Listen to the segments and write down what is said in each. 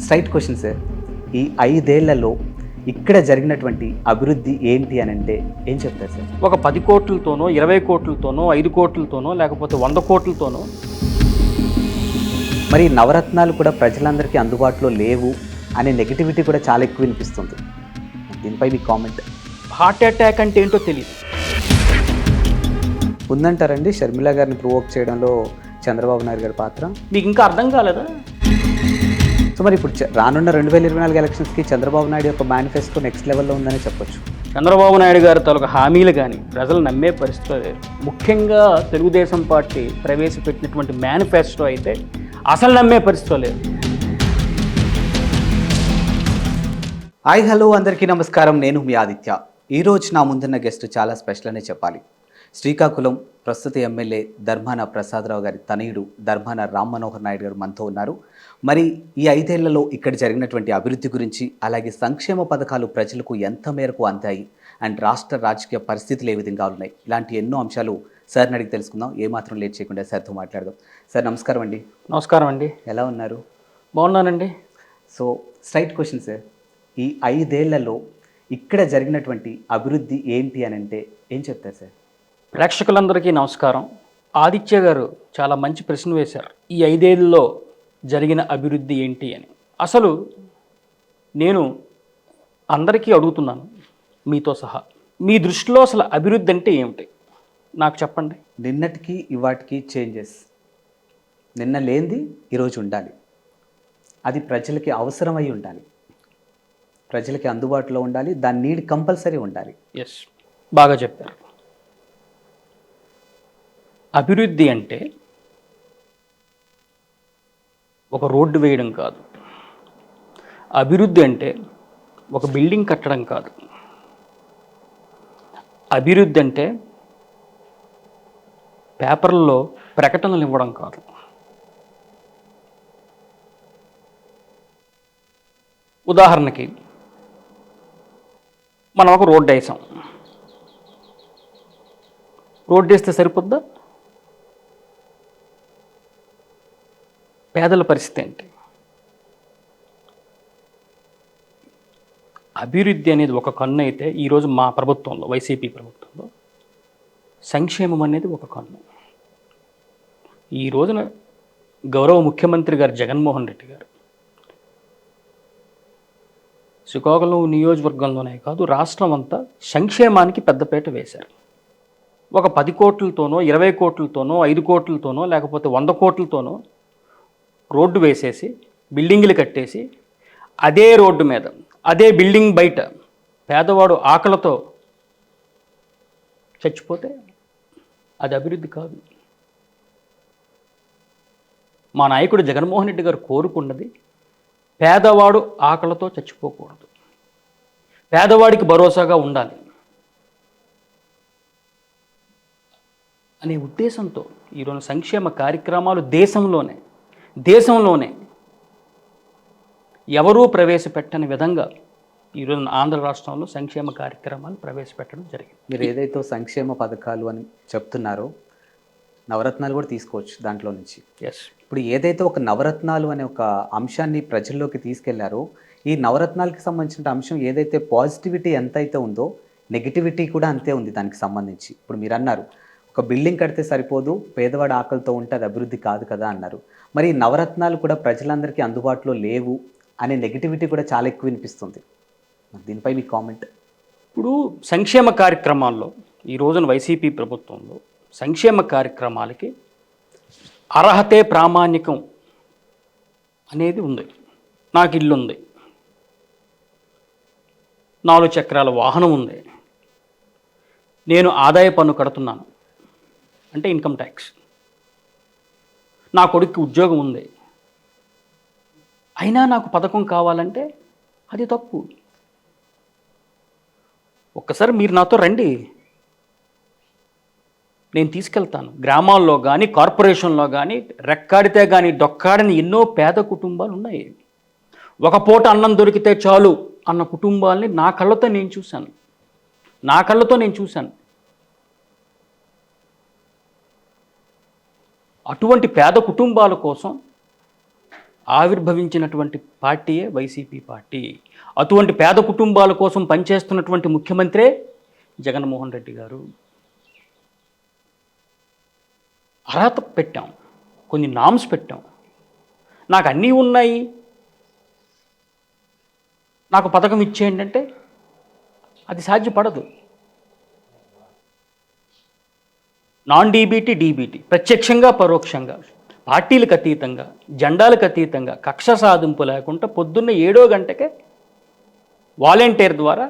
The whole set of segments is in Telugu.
Straight question sir. ఈ 5 ఏళ్లలో ఇక్కడ జరిగినటువంటి అభివృద్ధి ఏంటి అని అంటే ఏం చెప్తారు సార్? ఒక 10 కోట్లతోనో 20 కోట్లతోనో 5 కోట్లతోనో లేకపోతే 100 కోట్లతోనో మరి నవరత్నాలు కూడా ప్రజలందరికీ అందుబాటులో లేవు అనే నెగిటివిటీ కూడా చాలా ఎక్కువ వినిపిస్తుంది. దీనిపై మీ కామెంట్. హార్ట్ అటాక్ అంటే ఏంటో తెలియదు. ఉందంటారండి షర్మిల గారిని ప్రొవోక్ చేయడంలో చంద్రబాబు నాయుడు గారి పాత్ర? మీకు ఇంకా అర్థం కాలేదా? సో మరి ఇప్పుడు రానున్న 2024 ఎలక్షన్స్కి చంద్రబాబు నాయుడు యొక్క మేనిఫెస్టో నెక్స్ట్ లెవెల్లో ఉందని చెప్పొచ్చు. చంద్రబాబు నాయుడు గారి తాలూకు హామీలు కానీ ప్రజలు నమ్మే పరిస్థితి లేదు. ముఖ్యంగా తెలుగుదేశం పార్టీ ప్రవేశపెట్టినటువంటి మేనిఫెస్టో అయితే అసలు నమ్మే పరిస్థితి లేదు. హాయ్ హలో అందరికీ నమస్కారం. నేను మీ ఆదిత్య. ఈరోజు నా ముందున్న గెస్ట్ చాలా స్పెషల్ అనే చెప్పాలి. శ్రీకాకుళం ప్రస్తుత ఎమ్మెల్యే ధర్మాన ప్రసాదరావు గారి తనయుడు ధర్మాన రామ్ మనోహర్ నాయుడు గారు మనతో ఉన్నారు. మరి ఈ 5 ఏళ్లలో ఇక్కడ జరిగినటువంటి అభివృద్ధి గురించి, అలాగే సంక్షేమ పథకాలు ప్రజలకు ఎంత మేరకు అందాయి అండ్ రాష్ట్ర రాజకీయ పరిస్థితులు ఏ విధంగా ఉన్నాయి, ఇలాంటి ఎన్నో అంశాలు సార్ని అడిగి తెలుసుకుందాం. ఏమాత్రం లేట్ చేయకుండా సార్తో మాట్లాడదాం. సార్ నమస్కారం అండి. నమస్కారం అండి. ఎలా ఉన్నారు? బాగున్నానండి. So straight question sir. ఈ 5 ఏళ్లలో ఇక్కడ జరిగినటువంటి అభివృద్ధి ఏంటి అని అంటే ఏం చెప్తారు సార్? ప్రేక్షకులందరికీ నమస్కారం. ఆదిత్య గారు చాలా మంచి ప్రశ్న వేశారు. ఈ 5 ఏళ్ళలో జరిగిన అభివృద్ధి ఏంటి అని. అసలు నేను అందరికీ అడుగుతున్నాను, మీతో సహా, మీ దృష్టిలో అసలు అభివృద్ధి అంటే ఏమిటి నాకు చెప్పండి. నిన్నటికి ఇవాటికి చేంజెస్. నిన్న లేనిది ఈరోజు ఉండాలి. అది ప్రజలకి అవసరమై ఉండాలి, ప్రజలకి అందుబాటులో ఉండాలి, దాని నీడ్ కంపల్సరీ ఉండాలి. ఎస్, బాగా చెప్పారు. అభివృద్ధి అంటే ఒక రోడ్డు వేయడం కాదు. అభివృద్ధి అంటే ఒక బిల్డింగ్ కట్టడం కాదు. అభివృద్ధి అంటే పేపర్లలో ప్రకటనలు ఇవ్వడం కాదు. ఉదాహరణకి మనం ఒక రోడ్డు వేసాం. రోడ్డు వేస్తే సరిపోద్దా? పేదల పరిస్థితి ఏంటి? అభివృద్ధి అనేది ఒక కన్ను అయితే, ఈరోజు మా ప్రభుత్వంలో, వైసీపీ ప్రభుత్వంలో సంక్షేమం అనేది ఒక కన్ను. ఈ రోజున గౌరవ ముఖ్యమంత్రి గారు జగన్మోహన్ రెడ్డి గారు శ్రీకాకుళం నియోజకవర్గంలోనే కాదు, రాష్ట్రం అంతా సంక్షేమానికి పెద్దపీట వేశారు. ఒక 10 కోట్లతోనో 20 కోట్లతోనో 5 కోట్లతోనో లేకపోతే 100 కోట్లతోనో రోడ్డు వేసేసి బిల్డింగులు కట్టేసి, అదే రోడ్డు మీద అదే బిల్డింగ్ బయట పేదవాడు ఆకలితో చచ్చిపోతే అది అభివృద్ధి కాదు. మా నాయకుడు జగన్మోహన్ రెడ్డి గారు కోరుకున్నది పేదవాడు ఆకలితో చచ్చిపోకూడదు, పేదవాడికి భరోసాగా ఉండాలి అనే ఉద్దేశంతో ఈరోజు సంక్షేమ కార్యక్రమాలు దేశంలోనే ఎవరూ ప్రవేశపెట్టని విధంగా ఈరోజు ఆంధ్ర రాష్ట్రంలో సంక్షేమ కార్యక్రమాలు ప్రవేశపెట్టడం జరిగింది. మీరు ఏదైతే సంక్షేమ పథకాలు అని చెప్తున్నారో, నవరత్నాలు కూడా తీసుకోవచ్చు దాంట్లో నుంచి. ఎస్. ఇప్పుడు ఏదైతే ఒక నవరత్నాలు అనే ఒక అంశాన్ని ప్రజల్లోకి తీసుకెళ్లారో, ఈ నవరత్నాలకి సంబంధించిన అంశం ఏదైతే పాజిటివిటీ ఎంత అయితే ఉందో, నెగిటివిటీ కూడా అంతే ఉంది దానికి సంబంధించి. ఇప్పుడు మీరు అన్నారు, ఒక బిల్డింగ్ కడితే సరిపోదు, పేదవాడు ఆకలితో ఉంటే అది అభివృద్ధి కాదు కదా అన్నారు. మరి నవరత్నాలు కూడా ప్రజలందరికీ అందుబాటులో లేవు అనే నెగిటివిటీ కూడా చాలా ఎక్కువ వినిపిస్తుంది. దీనిపై మీ కామెంట్. ఇప్పుడు సంక్షేమ కార్యక్రమాల్లో ఈ రోజున వైసీపీ ప్రభుత్వంలో సంక్షేమ కార్యక్రమాలకి అర్హతే ప్రామాణికం అనేది ఉంది. నాకు ఇల్లు ఉంది, 4 చక్రాల వాహనం ఉంది, నేను ఆదాయ పన్ను కడుతున్నాను అంటే ఇన్కమ్ ట్యాక్స్, నా కొడుక్కి ఉద్యోగం ఉంది, అయినా నాకు పథకం కావాలంటే అది తప్పు. ఒక్కసారి మీరు నాతో రండి, నేను తీసుకెళ్తాను. గ్రామాల్లో కానీ కార్పొరేషన్లో కానీ రెక్కాడితే కానీ డొక్కాడని ఎన్నో పేద కుటుంబాలు ఉన్నాయి. ఒక పూట అన్నం దొరికితే చాలు అన్న కుటుంబాలని నా కళ్ళతో నేను చూశాను. అటువంటి పేద కుటుంబాల కోసం ఆవిర్భవించినటువంటి పార్టీయే వైసీపీ పార్టీ. అటువంటి పేద కుటుంబాల కోసం పనిచేస్తున్నటువంటి ముఖ్యమంత్రే జగన్మోహన్ రెడ్డి గారు. అర్హత పెట్టాం, కొన్ని నామ్స్ పెట్టాం. నాకు అన్నీ ఉన్నాయి, నాకు పథకం ఇచ్చేయండి అంటే అది సాధ్యపడదు. నాన్ డీబీటీ, డీబీటీ, ప్రత్యక్షంగా పరోక్షంగా, పార్టీలకు అతీతంగా, జెండాలకు అతీతంగా, కక్ష సాధింపు లేకుండా పొద్దున్న 7 గంటకే వాలంటీర్ ద్వారా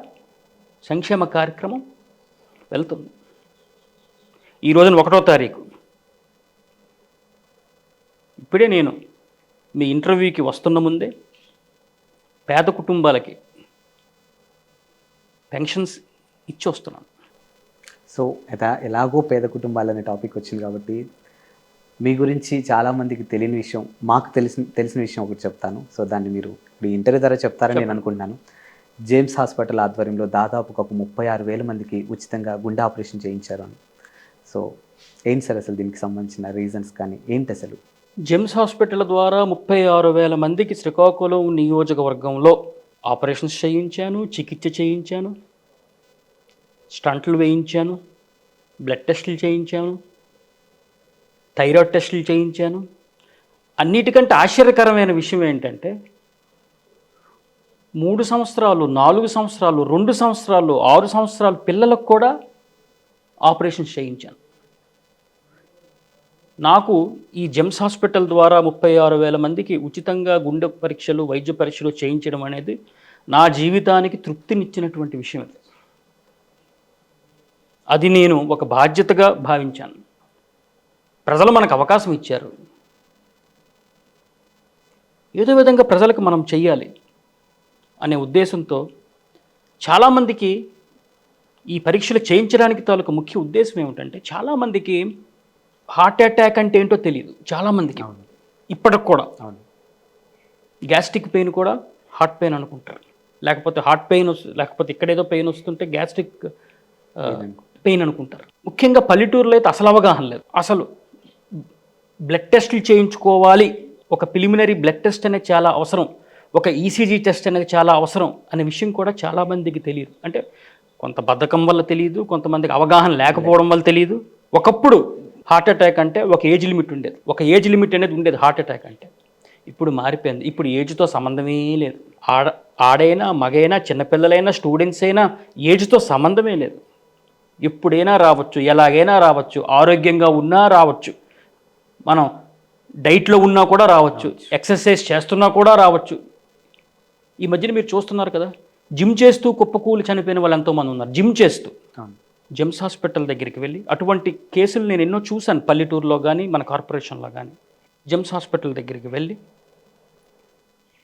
సంక్షేమ కార్యక్రమం వెళ్తుంది. ఈ రోజున 1వ తారీఖు, ఇప్పుడే నేను మీ ఇంటర్వ్యూకి వస్తున్న ముందే పేద కుటుంబాలకి పెన్షన్స్ ఇచ్చి వస్తున్నాను. సో ఎలాగో పేద కుటుంబాలు అనే టాపిక్ వచ్చింది కాబట్టి మీ గురించి చాలామందికి తెలియని విషయం, మాకు తెలిసిన విషయం ఒకటి చెప్తాను. సో దాన్ని మీరు ఇప్పుడు ఇంటర్వ్యూ ద్వారా చెప్తారని నేను అనుకుంటున్నాను. జేమ్స్ హాస్పిటల్ ఆధ్వర్యంలో దాదాపు ఒక 36,000 మందికి ఉచితంగా గుండె ఆపరేషన్ చేయించారు అని. సో ఏంటి సార్ అసలు దీనికి సంబంధించిన రీజన్స్ కానీ ఏంటి అసలు? జెమ్స్ హాస్పిటల్ ద్వారా 36,000 మందికి శ్రీకాకుళం నియోజకవర్గంలో ఆపరేషన్స్ చేయించాను, చికిత్స చేయించాను, స్టంట్లు వేయించాను, బ్లడ్ టెస్టులు చేయించాను, థైరాయిడ్ టెస్టులు చేయించాను. అన్నిటికంటే ఆశ్చర్యకరమైన విషయం ఏంటంటే 3 సంవత్సరాలు, 4 సంవత్సరాలు, 2 సంవత్సరాలు, 6 సంవత్సరాలు పిల్లలకు కూడా ఆపరేషన్స్ చేయించాను. నాకు ఈ జెమ్స్ హాస్పిటల్ ద్వారా 36,000 మందికి ఉచితంగా గుండె పరీక్షలు, వైద్య పరీక్షలు చేయించడం అనేది నా జీవితానికి తృప్తినిచ్చినటువంటి విషయం. అది నేను ఒక బాధ్యతగా భావించాను. ప్రజలు మనకు అవకాశం ఇచ్చారు, ఏదో విధంగా ప్రజలకు మనం చెయ్యాలి అనే ఉద్దేశంతో చాలామందికి ఈ పరీక్షలు చేయించడానికి తాలూకు ముఖ్య ఉద్దేశం ఏమిటంటే, చాలామందికి హార్ట్ అటాక్ అంటే ఏంటో తెలియదు. చాలామందికి ఇప్పటికి కూడా గ్యాస్ట్రిక్ పెయిన్ కూడా హార్ట్ పెయిన్ అనుకుంటారు, లేకపోతే హార్ట్ పెయిన్ లేకపోతే ఇక్కడేదో పెయిన్ వస్తుంటే గ్యాస్ట్రిక్ పెయిన్ అనుకుంటారు. ముఖ్యంగా పల్లెటూరులో అయితే అసలు అవగాహన లేదు. అసలు బ్లడ్ టెస్టులు చేయించుకోవాలి, ఒక ప్రిలిమినరీ బ్లడ్ టెస్ట్ అనేది చాలా అవసరం, ఒక ఈసీజీ టెస్ట్ అనేది చాలా అవసరం అనే విషయం కూడా చాలామందికి తెలియదు. అంటే కొంత బద్ధకం వల్ల తెలియదు, కొంతమందికి అవగాహన లేకపోవడం వల్ల తెలియదు. ఒకప్పుడు హార్ట్ అటాక్ అంటే ఒక ఏజ్ లిమిట్ ఉండేది, ఒక ఏజ్ లిమిట్ అనేది ఉండేది హార్ట్ అటాక్ అంటే. ఇప్పుడు మారిపోయింది. ఇప్పుడు ఏజ్తో సంబంధమే లేదు. ఆడైనా, మగైనా, చిన్నపిల్లలైనా, స్టూడెంట్స్ అయినా ఏజ్తో సంబంధమే లేదు. ఎప్పుడైనా రావచ్చు, ఎలాగైనా రావచ్చు, ఆరోగ్యంగా ఉన్నా రావచ్చు, మనం డైట్లో ఉన్నా కూడా రావచ్చు, ఎక్సర్సైజ్ చేస్తున్నా కూడా రావచ్చు. ఈ మధ్యన మీరు చూస్తున్నారు కదా, జిమ్ చేస్తూ కుప్పకూలి చనిపోయిన వాళ్ళు ఎంతోమంది ఉన్నారు. జిమ్ చేస్తూ జెమ్స్ హాస్పిటల్ దగ్గరికి వెళ్ళి అటువంటి కేసులు నేను ఎన్నో చూశాను, పల్లెటూరులో కానీ మన కార్పొరేషన్లో కానీ. జెమ్స్ హాస్పిటల్ దగ్గరికి వెళ్ళి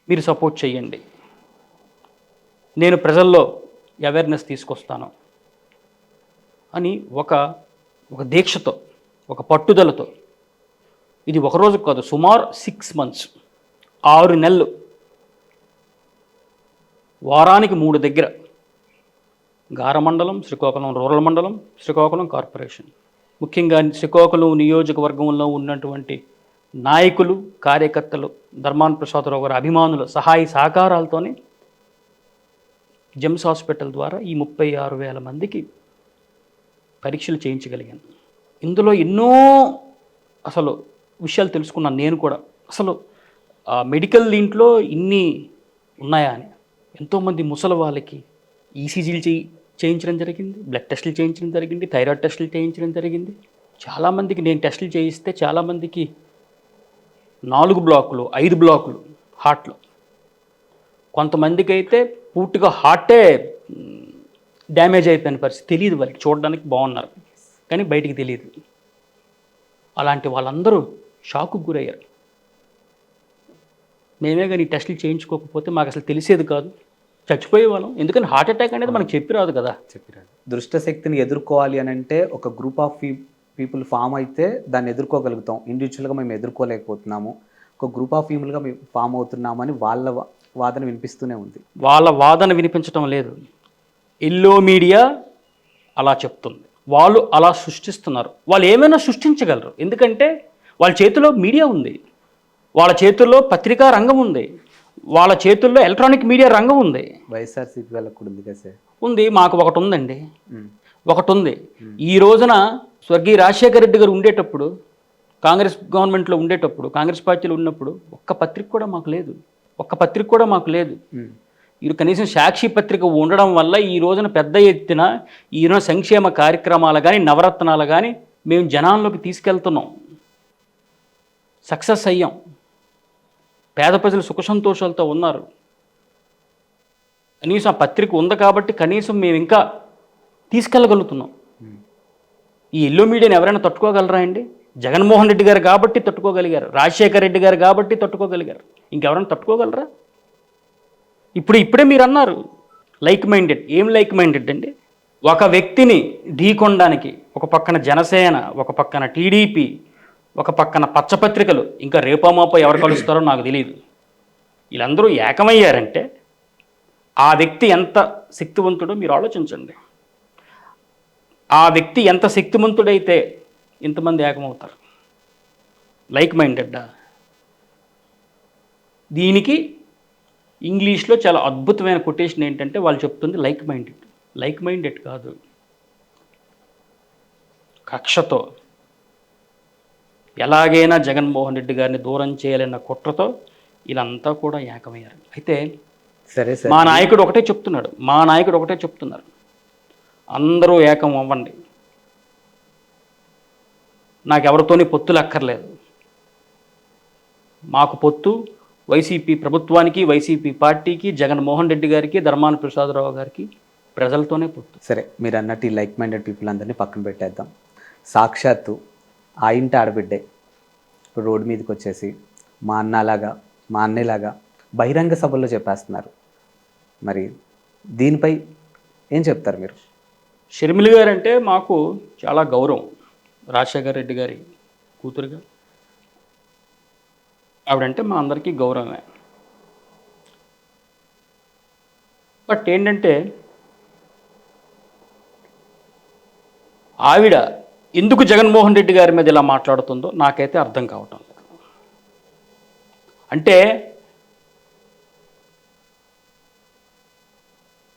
మీరు సపోర్ట్ చేయండి, నేను ప్రజల్లో అవేర్నెస్ తీసుకొస్తాను అని ఒక దీక్షతో, ఒక పట్టుదలతో, ఇది ఒకరోజు కాదు, సుమారు 6 months, 6 నెలలు, వారానికి 3 దగ్గర, గార మండలం, శ్రీకాకుళం రూరల్ మండలం, శ్రీకాకుళం కార్పొరేషన్, ముఖ్యంగా శ్రీకాకుళం నియోజకవర్గంలో ఉన్నటువంటి నాయకులు, కార్యకర్తలు, ధర్మాన ప్రసాదరావు గారి అభిమానుల సహాయ సహకారాలతోనే జెమ్స్ హాస్పిటల్ ద్వారా ఈ 36,000 మందికి పరీక్షలు చేయించగలిగాను. ఇందులో ఎన్నో అసలు విషయాలు తెలుసుకున్నాను నేను కూడా. అసలు మెడికల్ దీంట్లో ఇన్ని ఉన్నాయా అని. ఎంతోమంది ముసలి వాళ్ళకి ఈసీజీలు చేయించడం జరిగింది, బ్లడ్ టెస్టులు చేయించడం జరిగింది, థైరాయిడ్ టెస్టులు చేయించడం జరిగింది. చాలామందికి నేను టెస్టులు చేయిస్తే చాలామందికి 4 బ్లాకులు, 5 బ్లాకులు హార్ట్లో, కొంతమందికి అయితే పూర్తిగా హార్టే డ్యామేజ్ అయిపోయిన పరిస్థితి. తెలియదు, వాళ్ళకి చూడడానికి బాగున్నారు కానీ బయటికి తెలియదు. అలాంటి వాళ్ళందరూ షాక్కు గురయ్యారు. మేమే కానీ టెస్టులు చేయించుకోకపోతే మాకు అసలు తెలిసేది కాదు, చచ్చిపోయేవాళ్ళం. ఎందుకని హార్ట్ అటాక్ అనేది మనకు చెప్పిరాదు కదా. దుష్టశక్తిని ఎదుర్కోవాలి అని అంటే ఒక గ్రూప్ ఆఫ్ పీపుల్ ఫామ్ అయితే దాన్ని ఎదుర్కోగలుగుతాం. ఇండివిజువల్గా మేము ఎదుర్కోలేకపోతున్నాము, ఒక గ్రూప్ ఆఫ్ పీపుల్గా మేము ఫామ్ అవుతున్నామని వాళ్ళ వాదన వినిపిస్తూనే ఉంది. వాళ్ళ వాదన వినిపించడం లేదు, ఎల్లో మీడియా అలా చెప్తుంది, వాళ్ళు అలా సృష్టిస్తున్నారు. వాళ్ళు ఏమైనా సృష్టించగలరు, ఎందుకంటే వాళ్ళ చేతిలో మీడియా ఉంది. వాళ్ళ చేతుల్లో పత్రికా రంగం ఉంది, వాళ్ళ చేతుల్లో ఎలక్ట్రానిక్ మీడియా రంగం ఉంది. వైఎస్ఆర్సీపీ వాళ్ళకు కూడా ఉంది కదా సార్. ఉంది, మాకు ఒకటి ఉందండి, ఉమ్, ఒకటి ఉంది. ఈ రోజున స్వర్గీయ రాజశేఖర రెడ్డి గారు ఉండేటప్పుడు, కాంగ్రెస్ గవర్నమెంట్లో ఉండేటప్పుడు, కాంగ్రెస్ పార్టీలో ఉన్నప్పుడు ఒక్క పత్రిక కూడా మాకు లేదు, ఒక్క పత్రిక కూడా మాకు లేదు. ఉమ్, ఇది కనీసం సాక్షి పత్రిక ఉండడం వల్ల ఈ రోజున పెద్ద ఎత్తున ఈ రోజున సంక్షేమ కార్యక్రమాలు కానీ నవరత్నాలు కానీ మేము జనాల్లోకి తీసుకెళ్తున్నాం, సక్సెస్ అయ్యాం, పేద ప్రజలు సుఖ సంతోషాలతో ఉన్నారు. కనీసం ఆ పత్రిక ఉంది కాబట్టి కనీసం మేము ఇంకా తీసుకెళ్ళగలుగుతున్నాం. ఈ ఎల్లో మీడియాని ఎవరైనా తట్టుకోగలరా అండి? జగన్మోహన్ రెడ్డి గారు కాబట్టి తట్టుకోగలిగారు, రాజశేఖర రెడ్డి గారు కాబట్టి తట్టుకోగలిగారు, ఇంకెవరైనా తట్టుకోగలరా? ఇప్పుడే మీరు అన్నారు లైక్ మైండెడ్. ఏం లైక్ మైండెడ్ అండి? ఒక వ్యక్తిని ఢీకొనడానికి ఒక పక్కన జనసేన, ఒక పక్కన టీడీపీ, ఒక పక్కన పచ్చపత్రికలు, ఇంకా రేపోమాపో ఎవరు కలుస్తారో నాకు తెలియదు, వీళ్ళందరూ ఏకమయ్యారంటే ఆ వ్యక్తి ఎంత శక్తివంతుడో మీరు ఆలోచించండి. ఆ వ్యక్తి ఎంత శక్తివంతుడైతే ఇంతమంది ఏకమవుతారు. లైక్ మైండెడ్డా? దీనికి ఇంగ్లీష్లో చాలా అద్భుతమైన కొటేషన్ ఏంటంటే వాళ్ళు చెప్తుంది లైక్ మైండెడ్. లైక్ మైండెడ్ కాదు, కక్షతో ఎలాగైనా జగన్మోహన్ రెడ్డి గారిని దూరం చేయాలన్న కుట్రతో వీళ్ళంతా కూడా ఏకమయ్యారు. అయితే సరే సార్, మా నాయకుడు ఒకటే చెప్తున్నారు, అందరూ ఏకం అవ్వండి, నాకెవరితోని పొత్తులు అక్కర్లేదు, మాకు పొత్తు వైసీపీ ప్రభుత్వానికి, వైసీపీ పార్టీకి, జగన్మోహన్ రెడ్డి గారికి, ధర్మాన ప్రసాదరావు గారికి ప్రజలతోనే పొత్తు. సరే, మీరు అన్నట్టు ఈ లైక్ మైండెడ్ పీపుల్ అందరినీ పక్కన పెట్టేద్దాం. సాక్షాత్తు ఆ ఇంటి ఆడబిడ్డే ఇప్పుడు రోడ్డు మీదకి వచ్చేసి మా అన్నలాగా, మా అన్నయ్యలాగా బహిరంగ సభల్లో చెప్పేస్తున్నారు. మరి దీనిపై ఏం చెప్తారు మీరు? షర్మిల గారు అంటే మాకు చాలా గౌరవం, రాజశేఖర రెడ్డి గారి కూతురుగా ఆవిడంటే మా అందరికీ గౌరవమే. బట్ ఏంటంటే ఆవిడ ఎందుకు జగన్మోహన్ రెడ్డి గారి మీద ఇలా మాట్లాడుతుందో నాకైతే అర్థం కావటం లేదు. అంటే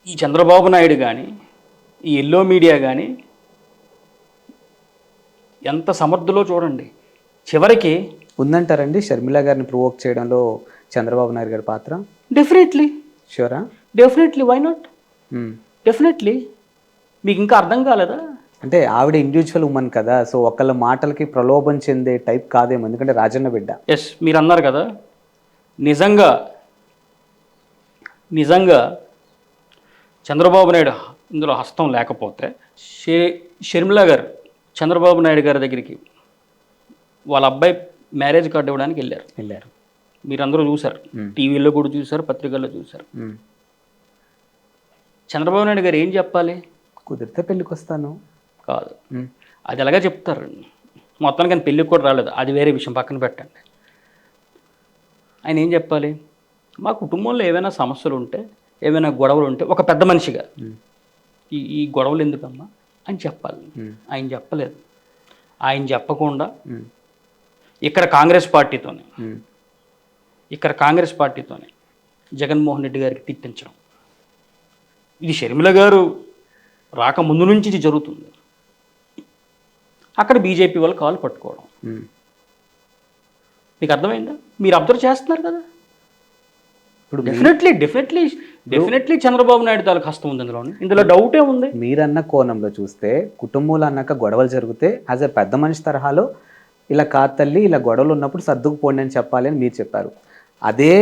ఈ చంద్రబాబు నాయుడు కానీ, ఈ ఎల్లో మీడియా కానీ ఎంత సమర్థులో చూడండి. చివరికి ఉందంటారండి షర్మిల గారిని ప్రొవోక్ చేయడంలో చంద్రబాబు నాయుడు గారి పాత్ర? డెఫినెట్లీ, షూరా? Why not, definitely. మీకు ఇంకా అర్థం కాలేదా? అంటే ఆవిడ ఇండివిజువల్ ఉమెన్ కదా, సో ఒకళ్ళ మాటలకి ప్రలోభం చెందే టైప్ కాదేమో, ఎందుకంటే రాజన్న బిడ్డ. ఎస్, మీరు అన్నారు కదా, నిజంగా చంద్రబాబు నాయుడు ఇందులో హస్తం లేకపోతే షర్మిల గారు చంద్రబాబు నాయుడు గారి దగ్గరికి వాళ్ళ అబ్బాయి మ్యారేజ్ కార్డు ఇవ్వడానికి వెళ్ళారు. మీరందరూ చూశారు, టీవీలో కూడా చూశారు, పత్రికల్లో చూశారు. చంద్రబాబు నాయుడు గారు ఏం చెప్పాలి? కుదిరితే పెళ్ళికి వస్తాను కాదు, అది ఎలాగా చెప్తారు. మొత్తానికి ఆయన పెళ్ళికి కూడా రాలేదు, అది వేరే విషయం, పక్కన పెట్టండి. ఆయన ఏం చెప్పాలి? మా కుటుంబంలో ఏవైనా సమస్యలు ఉంటే, ఏమైనా గొడవలు ఉంటే ఒక పెద్ద మనిషిగా ఈ గొడవలు ఎందుకమ్మా అని చెప్పాలి. ఆయన చెప్పలేదు. ఆయన చెప్పకుండా ఇక్కడ కాంగ్రెస్ పార్టీతోనే జగన్మోహన్ రెడ్డి గారికి తిట్టించడం, ఇది షర్మిల గారు రాకముందు నుంచి ఇది జరుగుతుంది. అక్కడ బీజేపీ వాళ్ళు కాలు పట్టుకోవడం. మీకు అర్థమైందా? మీరు అబ్జర్వ్ చేస్తున్నారు కదా. ఇప్పుడు డెఫినెట్లీ చంద్రబాబు నాయుడు తాలూకు హస్తం ఉంది ఇందులో డౌటే ఉంది. మీరన్న కోణంలో చూస్తే కుటుంబంలో అన్నాక గొడవలు జరిగితే యాజ్ ఎ పెద్ద మనిషి తరహాలో ఇలా కాదు తల్లి, ఇలా గొడవలు ఉన్నప్పుడు సర్దుకుపోండి అని చెప్పాలి అని మీరు చెప్పారు. అదే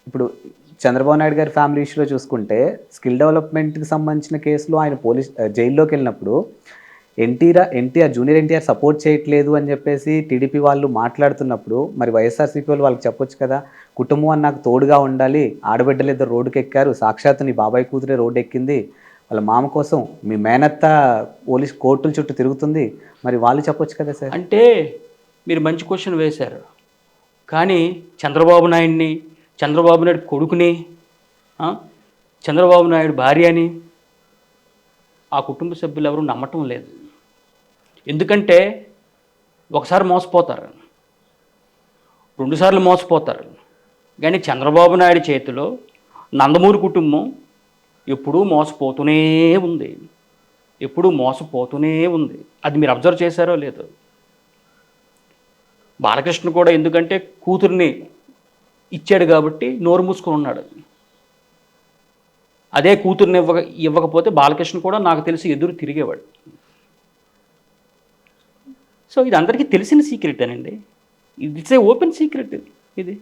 ఇప్పుడు చంద్రబాబు నాయుడు గారి ఫ్యామిలీ ఇష్యూలో చూసుకుంటే స్కిల్ డెవలప్మెంట్కి సంబంధించిన కేసులో ఆయన జైల్లోకి వెళ్ళినప్పుడు ఎన్టీఆర్ జూనియర్ ఎన్టీఆర్ సపోర్ట్ చేయట్లేదు అని చెప్పేసి టీడీపీ వాళ్ళు మాట్లాడుతున్నప్పుడు మరి వైఎస్ఆర్సీపీ వాళ్ళు వాళ్ళకి చెప్పొచ్చు కదా, కుటుంబం అని నాకు తోడుగా ఉండాలి, ఆడబిడ్డలు ఇద్దరు రోడ్డుకి ఎక్కారు, సాక్షాత్తు నీ బాబాయ్ కూతురే రోడ్డు ఎక్కింది, వాళ్ళ మామ కోసం మీ మేనత్త పోలీస్ కోర్టుల చుట్టూ తిరుగుతుంది, మరి వాళ్ళు చెప్పొచ్చు కదా సార్. అంటే మీరు మంచి క్వశ్చన్ వేశారు, కానీ చంద్రబాబు నాయుడు కొడుకుని, చంద్రబాబు నాయుడు భార్యని ఆ కుటుంబ సభ్యులు ఎవరు నమ్మటం లేదు. ఎందుకంటే ఒకసారి మోసపోతారు. రెండుసార్లు మోసపోతారు. కానీ చంద్రబాబు నాయుడు చేతిలో నందమూరి కుటుంబం ఎప్పుడూ మోసపోతూనే ఉంది, ఎప్పుడూ మోసపోతూనే ఉంది. అది మీరు అబ్జర్వ్ చేశారో లేదో. బాలకృష్ణ కూడా ఎందుకంటే కూతుర్ని ఇచ్చాడు కాబట్టి నోరు మూసుకొని ఉన్నాడు. అదే కూతుర్ని ఇవ్వకపోతే బాలకృష్ణ కూడా నాకు తెలిసి ఎదురు తిరిగేవాడు. సో ఇది అందరికీ తెలిసిన సీక్రెటేనండి. It's a open secret. ఇది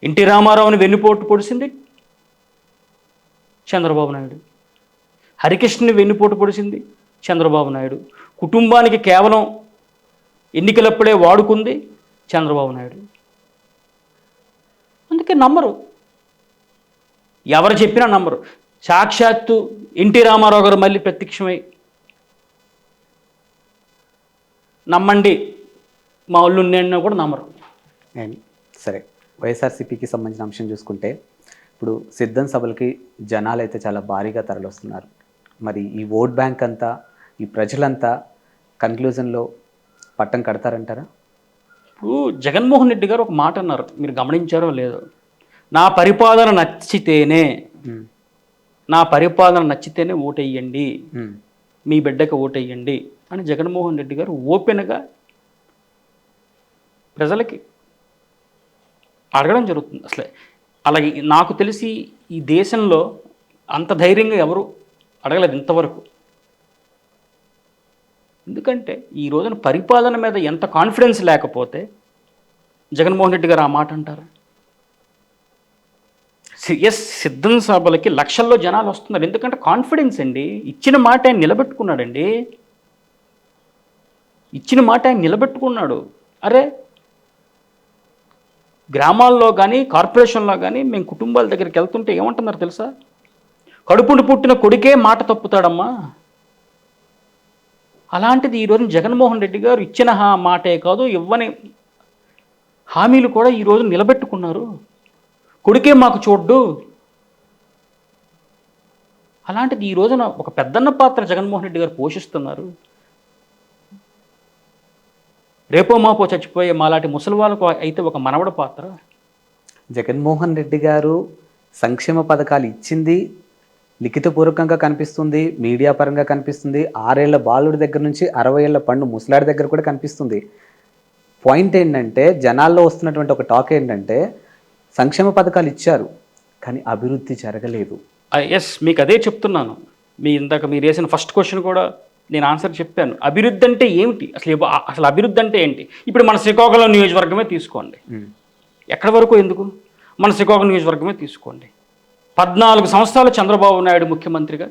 ఎన్టీ రామారావుని వెన్నుపోటు పొడిచింది చంద్రబాబు నాయుడు, హరికృష్ణని వెన్నుపోటు పొడిచింది చంద్రబాబు నాయుడు, కుటుంబానికి కేవలం ఎన్నికలప్పుడే వాడుకుంది చంద్రబాబు నాయుడు. అందుకే నమ్మరు, ఎవరు చెప్పినా నమ్మరు. సాక్షాత్తు ఎన్టీ రామారావు గారు మళ్ళీ ప్రత్యక్షమై నమ్మండి మా వాళ్ళు నేను కూడా నమ్మరు. సరే, వైఎస్ఆర్సీపీకి సంబంధించిన అంశం చూసుకుంటే ఇప్పుడు సిద్ధం సభలకి జనాలు అయితే చాలా భారీగా తరలిస్తున్నారు. మరి ఈ ఓట్ బ్యాంక్ అంతా, ఈ ప్రజలంతా కన్క్లూజన్లో పట్టం కడతారంటారా? ఇప్పుడు జగన్మోహన్ రెడ్డి గారు ఒక మాట అన్నారు, మీరు గమనించారో లేదో. నా పరిపాలన నచ్చితేనే, నా పరిపాలన నచ్చితేనే ఓటెయ్యండి, మీ బిడ్డకి ఓటెయ్యండి అని జగన్మోహన్ రెడ్డి గారు ఓపెన్గా ప్రజలకి అడగడం జరుగుతుంది. అసలే అలాగే నాకు తెలిసి ఈ దేశంలో అంత ధైర్యంగా ఎవరు అడగలేదు ఇంతవరకు. ఎందుకంటే ఈ రోజున పరిపాలన మీద ఎంత కాన్ఫిడెన్స్ లేకపోతే జగన్మోహన్ రెడ్డి గారు ఆ మాట అంటారు. సిద్ధం సభలకి లక్షల్లో జనాలు వస్తున్నారు. ఎందుకంటే కాన్ఫిడెన్స్ అండి. ఇచ్చిన మాట ఆయన నిలబెట్టుకున్నాడండి, ఇచ్చిన మాట ఆయన నిలబెట్టుకున్నాడు. అరే గ్రామాల్లో కానీ కార్పొరేషన్లో కానీ మేము కుటుంబాల దగ్గరికి వెళ్తుంటే ఏమంటున్నారు తెలుసా? కడుపును పుట్టిన కొడుకే మాట తప్పుతాడమ్మా. అలాంటిది ఈరోజు జగన్మోహన్ రెడ్డి గారు ఇచ్చిన మాటే కాదు, ఇవ్వని హామీలు కూడా ఈరోజు నిలబెట్టుకున్నారు. కొడుకే మాకు చూడ్డు. అలాంటిది ఈ రోజున ఒక పెద్దన్న పాత్ర జగన్మోహన్ రెడ్డి గారు పోషిస్తున్నారు. రేపో మాపో చచ్చిపోయే మాలాంటి ముసలి వాళ్ళకు అయితే ఒక మనవడ పాత్ర. జగన్మోహన్ రెడ్డి గారు సంక్షేమ పథకాలు ఇచ్చింది లిఖితపూర్వకంగా కనిపిస్తుంది, మీడియా పరంగా కనిపిస్తుంది, 6 ఏళ్ల బాలుడి దగ్గర నుంచి 60 ఏళ్ల పండు ముసలాడి దగ్గర కూడా కనిపిస్తుంది. పాయింట్ ఏంటంటే, జనాల్లో వస్తున్నటువంటి ఒక టాక్ ఏంటంటే, సంక్షేమ పథకాలు ఇచ్చారు కానీ అభివృద్ధి జరగలేదు. ఎస్, మీకు అదే చెప్తున్నాను. ఇందాక మీరు వేసిన ఫస్ట్ క్వశ్చన్ కూడా నేను ఆన్సర్ చెప్పాను. అభివృద్ధి అంటే ఏమిటి? అసలు అభివృద్ధి అంటే ఏంటి? ఇప్పుడు మన శ్రీకాకుళం నియోజకవర్గమే తీసుకోండి. ఎక్కడి వరకు ఎందుకు, మన శ్రీకాకుళం నియోజకవర్గమే తీసుకోండి. 14 సంవత్సరాలు చంద్రబాబు నాయుడు ముఖ్యమంత్రిగా,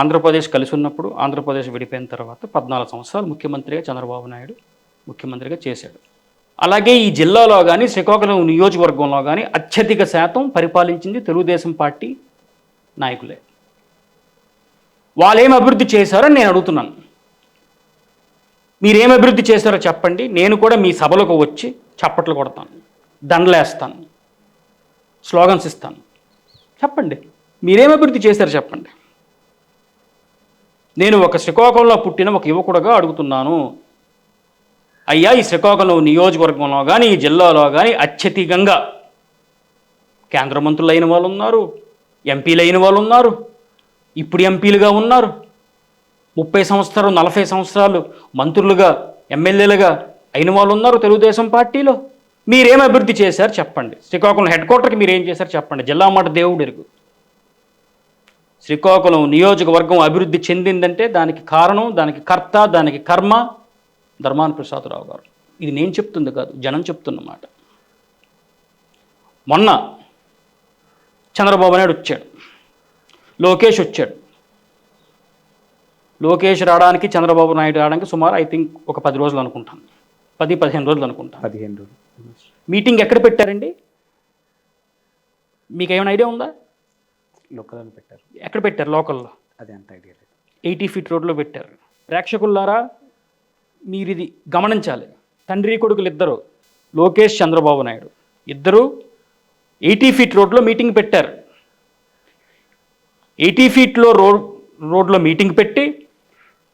ఆంధ్రప్రదేశ్ కలిసి ఉన్నప్పుడు, ఆంధ్రప్రదేశ్ విడిపోయిన తర్వాత 14 సంవత్సరాలు ముఖ్యమంత్రిగా చంద్రబాబు నాయుడు ముఖ్యమంత్రిగా చేశాడు. అలాగే ఈ జిల్లాలో కానీ శ్రీకాకుళం నియోజకవర్గంలో కానీ అత్యధిక శాతం పరిపాలించింది తెలుగుదేశం పార్టీ నాయకులే. వాళ్ళు ఏం అభివృద్ధి చేశారో నేను అడుగుతున్నాను. మీరేం అభివృద్ధి చేశారో చెప్పండి. నేను కూడా మీ సభలకు వచ్చి చప్పట్లు కొడతాను, దండలేస్తాను, స్లోగన్స్ ఇస్తాను. చెప్పండి, మీరేం అభివృద్ధి చేశారో చెప్పండి. నేను ఒక శ్రీకాకుళంలో పుట్టిన ఒక యువకుడుగా అడుగుతున్నాను. అయ్యా, ఈ శ్రీకాకుళం నియోజకవర్గంలో కానీ ఈ జిల్లాలో కానీ అత్యధికంగా కేంద్ర మంత్రులు అయిన వాళ్ళు ఉన్నారు, ఎంపీలు అయిన వాళ్ళు ఉన్నారు, ఇప్పుడు ఎంపీలుగా ఉన్నారు, 30 సంవత్సరాలు 40 సంవత్సరాలు మంత్రులుగా ఎమ్మెల్యేలుగా అయిన వాళ్ళు ఉన్నారు తెలుగుదేశం పార్టీలో. మీరేం అభివృద్ధి చేశారు చెప్పండి. శ్రీకాకుళం హెడ్ క్వార్టర్కి మీరు ఏం చేశారు చెప్పండి. జిల్లా మాట దేవుడు ఎరుగు. శ్రీకాకుళం నియోజకవర్గం అభివృద్ధి చెందిందంటే దానికి కారణం, దానికి కర్త, దానికి కర్మ ధర్మాన ప్రసాదరావు గారు. ఇది నేను చెప్తుంది కాదు, జనం చెప్తున్నమాట. మొన్న చంద్రబాబు నాయుడు వచ్చాడు, లోకేష్ వచ్చాడు. లోకేష్ రావడానికి, చంద్రబాబు నాయుడు రావడానికి సుమారు ఐ థింక్ ఒక 10 రోజులు అనుకుంటాను, 10-15 రోజులు అనుకుంటాను. 15 రోజులు. మీటింగ్ ఎక్కడ పెట్టారండి? మీకు ఏమైనా ఐడియా ఉందా? లోకల్లో పెట్టారు. ఎక్కడ పెట్టారు? లోకల్లో. అదే అంత ఐడియా లేదు. 80 ఫీట్ రోడ్లో పెట్టారు. ప్రేక్షకులారా, మీరు ఇది గమనించాలి. తండ్రి కొడుకులు ఇద్దరు, లోకేష్ చంద్రబాబు నాయుడు ఇద్దరు 80 ఫీట్ రోడ్లో మీటింగ్ పెట్టారు. 80 ఫీట్లో రోడ్లో మీటింగ్ పెట్టి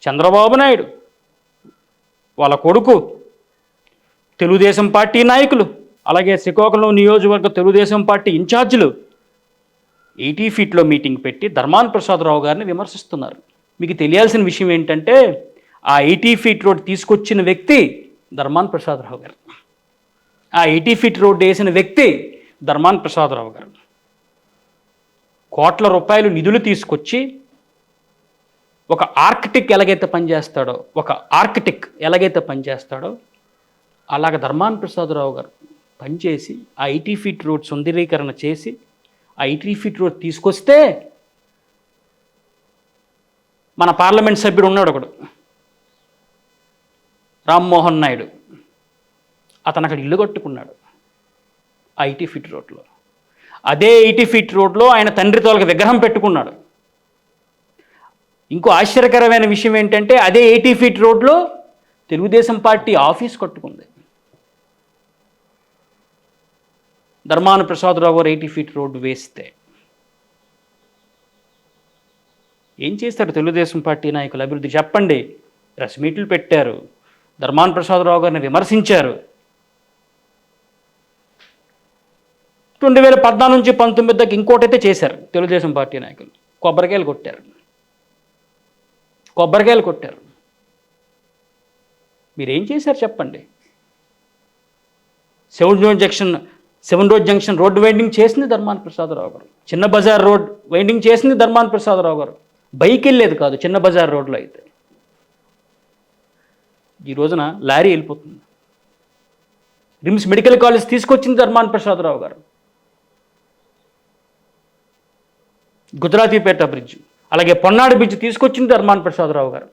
చంద్రబాబు నాయుడు వాళ్ళ కొడుకు తెలుగుదేశం పార్టీ నాయకులు, అలాగే శ్రీకాకుళం నియోజకవర్గ తెలుగుదేశం పార్టీ ఇన్ఛార్జీలు 80 ఫీట్లో మీటింగ్ పెట్టి ధర్మాన ప్రసాదరావు గారిని విమర్శిస్తున్నారు. మీకు తెలియాల్సిన విషయం ఏంటంటే ఆ 80 ఫీట్ రోడ్ తీసుకొచ్చిన వ్యక్తి ధర్మాన ప్రసాదరావు గారు. ఆ 80 ఫీట్ రోడ్డు వేసిన వ్యక్తి ధర్మాన ప్రసాదరావు గారు. కోట్ల రూపాయలు నిధులు తీసుకొచ్చి ఒక ఆర్కిటెక్ట్ ఎలాగైతే పనిచేస్తాడో అలాగ ధర్మాన ప్రసాదరావు గారు పనిచేసి ఆ 80 ఫీట్ రోడ్ సుందరీకరణ చేసి ఆ 80 ఫీట్ రోడ్ తీసుకొస్తే మన పార్లమెంట్ సభ్యుడు ఉన్నాడు ఒకడు, రామ్మోహన్ నాయుడు. అతను అక్కడ ఇల్లు కట్టుకున్నాడు ఆ 80 ఫీట్ రోడ్లో. అదే 80 ఫీట్ రోడ్లో ఆయన తండ్రి తోలక విగ్రహం పెట్టుకున్నాడు. ఇంకో ఆశ్చర్యకరమైన విషయం ఏంటంటే అదే 80 ఫీట్ రోడ్లో తెలుగుదేశం పార్టీ ఆఫీస్ కట్టుకుంది. ధర్మాన ప్రసాదరావు గారు 80 ఫీట్ రోడ్డు వేస్తే ఏం చేస్తారు తెలుగుదేశం పార్టీ నాయకులు? అభివృద్ధి చెప్పండి. ప్రెస్ మీట్లు పెట్టారు, ధర్మాన ప్రసాదరావు గారిని విమర్శించారు. 2014 నుంచి 19 దాకా ఇంకోటైతే చేశారు తెలుగుదేశం పార్టీ నాయకులు. కొబ్బరికాయలు కొట్టారు. మీరేం చేశారు చెప్పండి? Seven road junction road winding చేసింది ధర్మాన ప్రసాదరావు గారు. చిన్న బజార్ రోడ్ వైండింగ్ చేసింది ధర్మాన ప్రసాదరావు గారు. బైక్ వెళ్ళేది కాదు చిన్న బజార్ రోడ్లో అయితే. ఈ రోజున లారీ వెళ్ళిపోతుంది. రిమ్స్ మెడికల్ కాలేజ్ తీసుకొచ్చింది ధర్మాన ప్రసాదరావు గారు. గుజరాతీపేట బ్రిడ్జ్, అలాగే పొన్నాడు బ్రిడ్జ్ తీసుకొచ్చింది ధర్మాన ప్రసాదరావు గారు.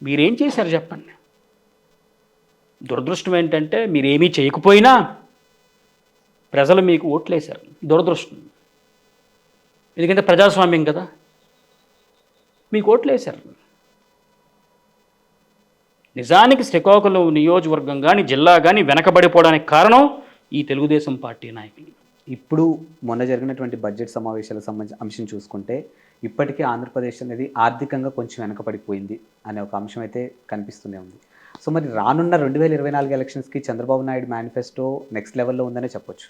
మీరేం చేశారు చెప్పండి? దురదృష్టం ఏంటంటే మీరేమీ చేయకపోయినా ప్రజలు మీకు ఓట్లేశారు. దురదృష్టం. ఎందుకంటే ప్రజాస్వామ్యం కదా, మీకు ఓట్లేశారు. నిజానికి శ్రీకాకుళం నియోజకవర్గం కానీ జిల్లా కానీ వెనకబడిపోవడానికి కారణం ఈ తెలుగుదేశం పార్టీ నాయకులు. ఇప్పుడు మొన్న జరిగినటువంటి బడ్జెట్ సమావేశాలకు సంబంధించిన అంశం చూసుకుంటే ఇప్పటికే ఆంధ్రప్రదేశ్ అనేది ఆర్థికంగా కొంచెం వెనకబడిపోయింది అనే ఒక అంశం అయితే కనిపిస్తూనే ఉంది. సో మరి రానున్న 2024 ఎలక్షన్స్కి చంద్రబాబు నాయుడు మేనిఫెస్టో నెక్స్ట్ లెవెల్లో ఉందనే చెప్పొచ్చు.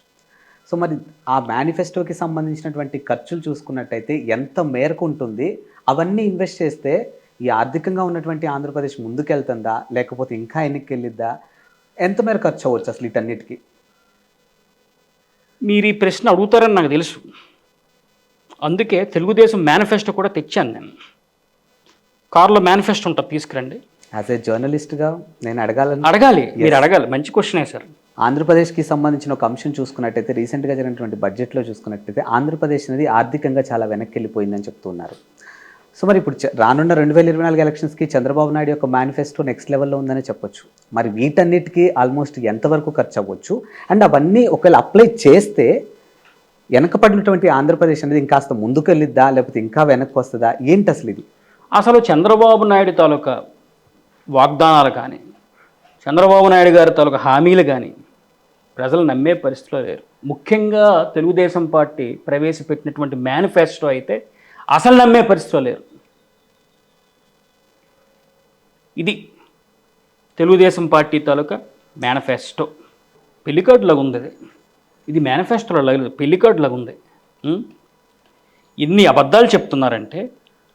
సో మరి ఆ మేనిఫెస్టోకి సంబంధించినటువంటి ఖర్చులు చూసుకున్నట్టయితే ఎంత మేరకు ఉంటుంది? అవన్నీ ఇన్వెస్ట్ చేస్తే ఈ ఆర్థికంగా ఉన్నటువంటి ఆంధ్రప్రదేశ్ ముందుకెళ్తుందా, లేకపోతే ఇంకా వెనక్కి ఎంత మేర ఖర్చు అవ్వచ్చు అసలు వీటన్నిటికీ? మీరు ఈ ప్రశ్న అడుగుతారని నాకు తెలుసు. అందుకే తెలుగుదేశం మేనిఫెస్టో కూడా తెచ్చాను నేను. కారులో మేనిఫెస్టో ఉంటుంది, తీసుకురండి. యాజ్ ఏ జర్నలిస్ట్గా నేను అడగాలి. మీరు అడగాలి. మంచి క్వశ్చనే సార్. ఆంధ్రప్రదేశ్కి సంబంధించిన ఒక అంశం చూసుకున్నట్టయితే రీసెంట్గా జరిగినటువంటి బడ్జెట్లో చూసుకున్నట్టయితే ఆంధ్రప్రదేశ్ అనేది ఆర్థికంగా చాలా వెనక్కి వెళ్ళిపోయిందని చెప్తున్నారు. సో మరి ఇప్పుడు రానున్న 2024 ఎలక్షన్స్కి చంద్రబాబు నాయుడు యొక్క మేనిఫెస్టో నెక్స్ట్ లెవెల్లో ఉందని చెప్పొచ్చు. మరి వీటన్నిటికీ ఆల్మోస్ట్ ఎంతవరకు ఖర్చు అవ్వచ్చు? అండ్ అవన్నీ ఒకవేళ అప్లై చేస్తే వెనకపడినటువంటి ఆంధ్రప్రదేశ్ అనేది ఇంకాస్త ముందుకు వెళ్ళిద్దా, లేకపోతే ఇంకా వెనక్కి వస్తుందా? ఏంటి అసలు ఇది? అసలు చంద్రబాబు నాయుడు తాలూకా వాగ్దానాలు కానీ, చంద్రబాబు నాయుడు గారి తాలూకా హామీలు కానీ ప్రజలు నమ్మే పరిస్థితిలో లేరు. ముఖ్యంగా తెలుగుదేశం పార్టీ ప్రవేశపెట్టినటువంటి మేనిఫెస్టో అయితే అసలు నమ్మే పరిస్థితిలో లేరు. ఇది తెలుగుదేశం పార్టీ తాలూకా మేనిఫెస్టో. పెళ్లికార్డులాగా ఉంది ఇది మేనిఫెస్టోలో లేదు, పెళ్లికార్డులాగా ఉంది. ఎన్ని అబద్ధాలు చెప్తున్నారంటే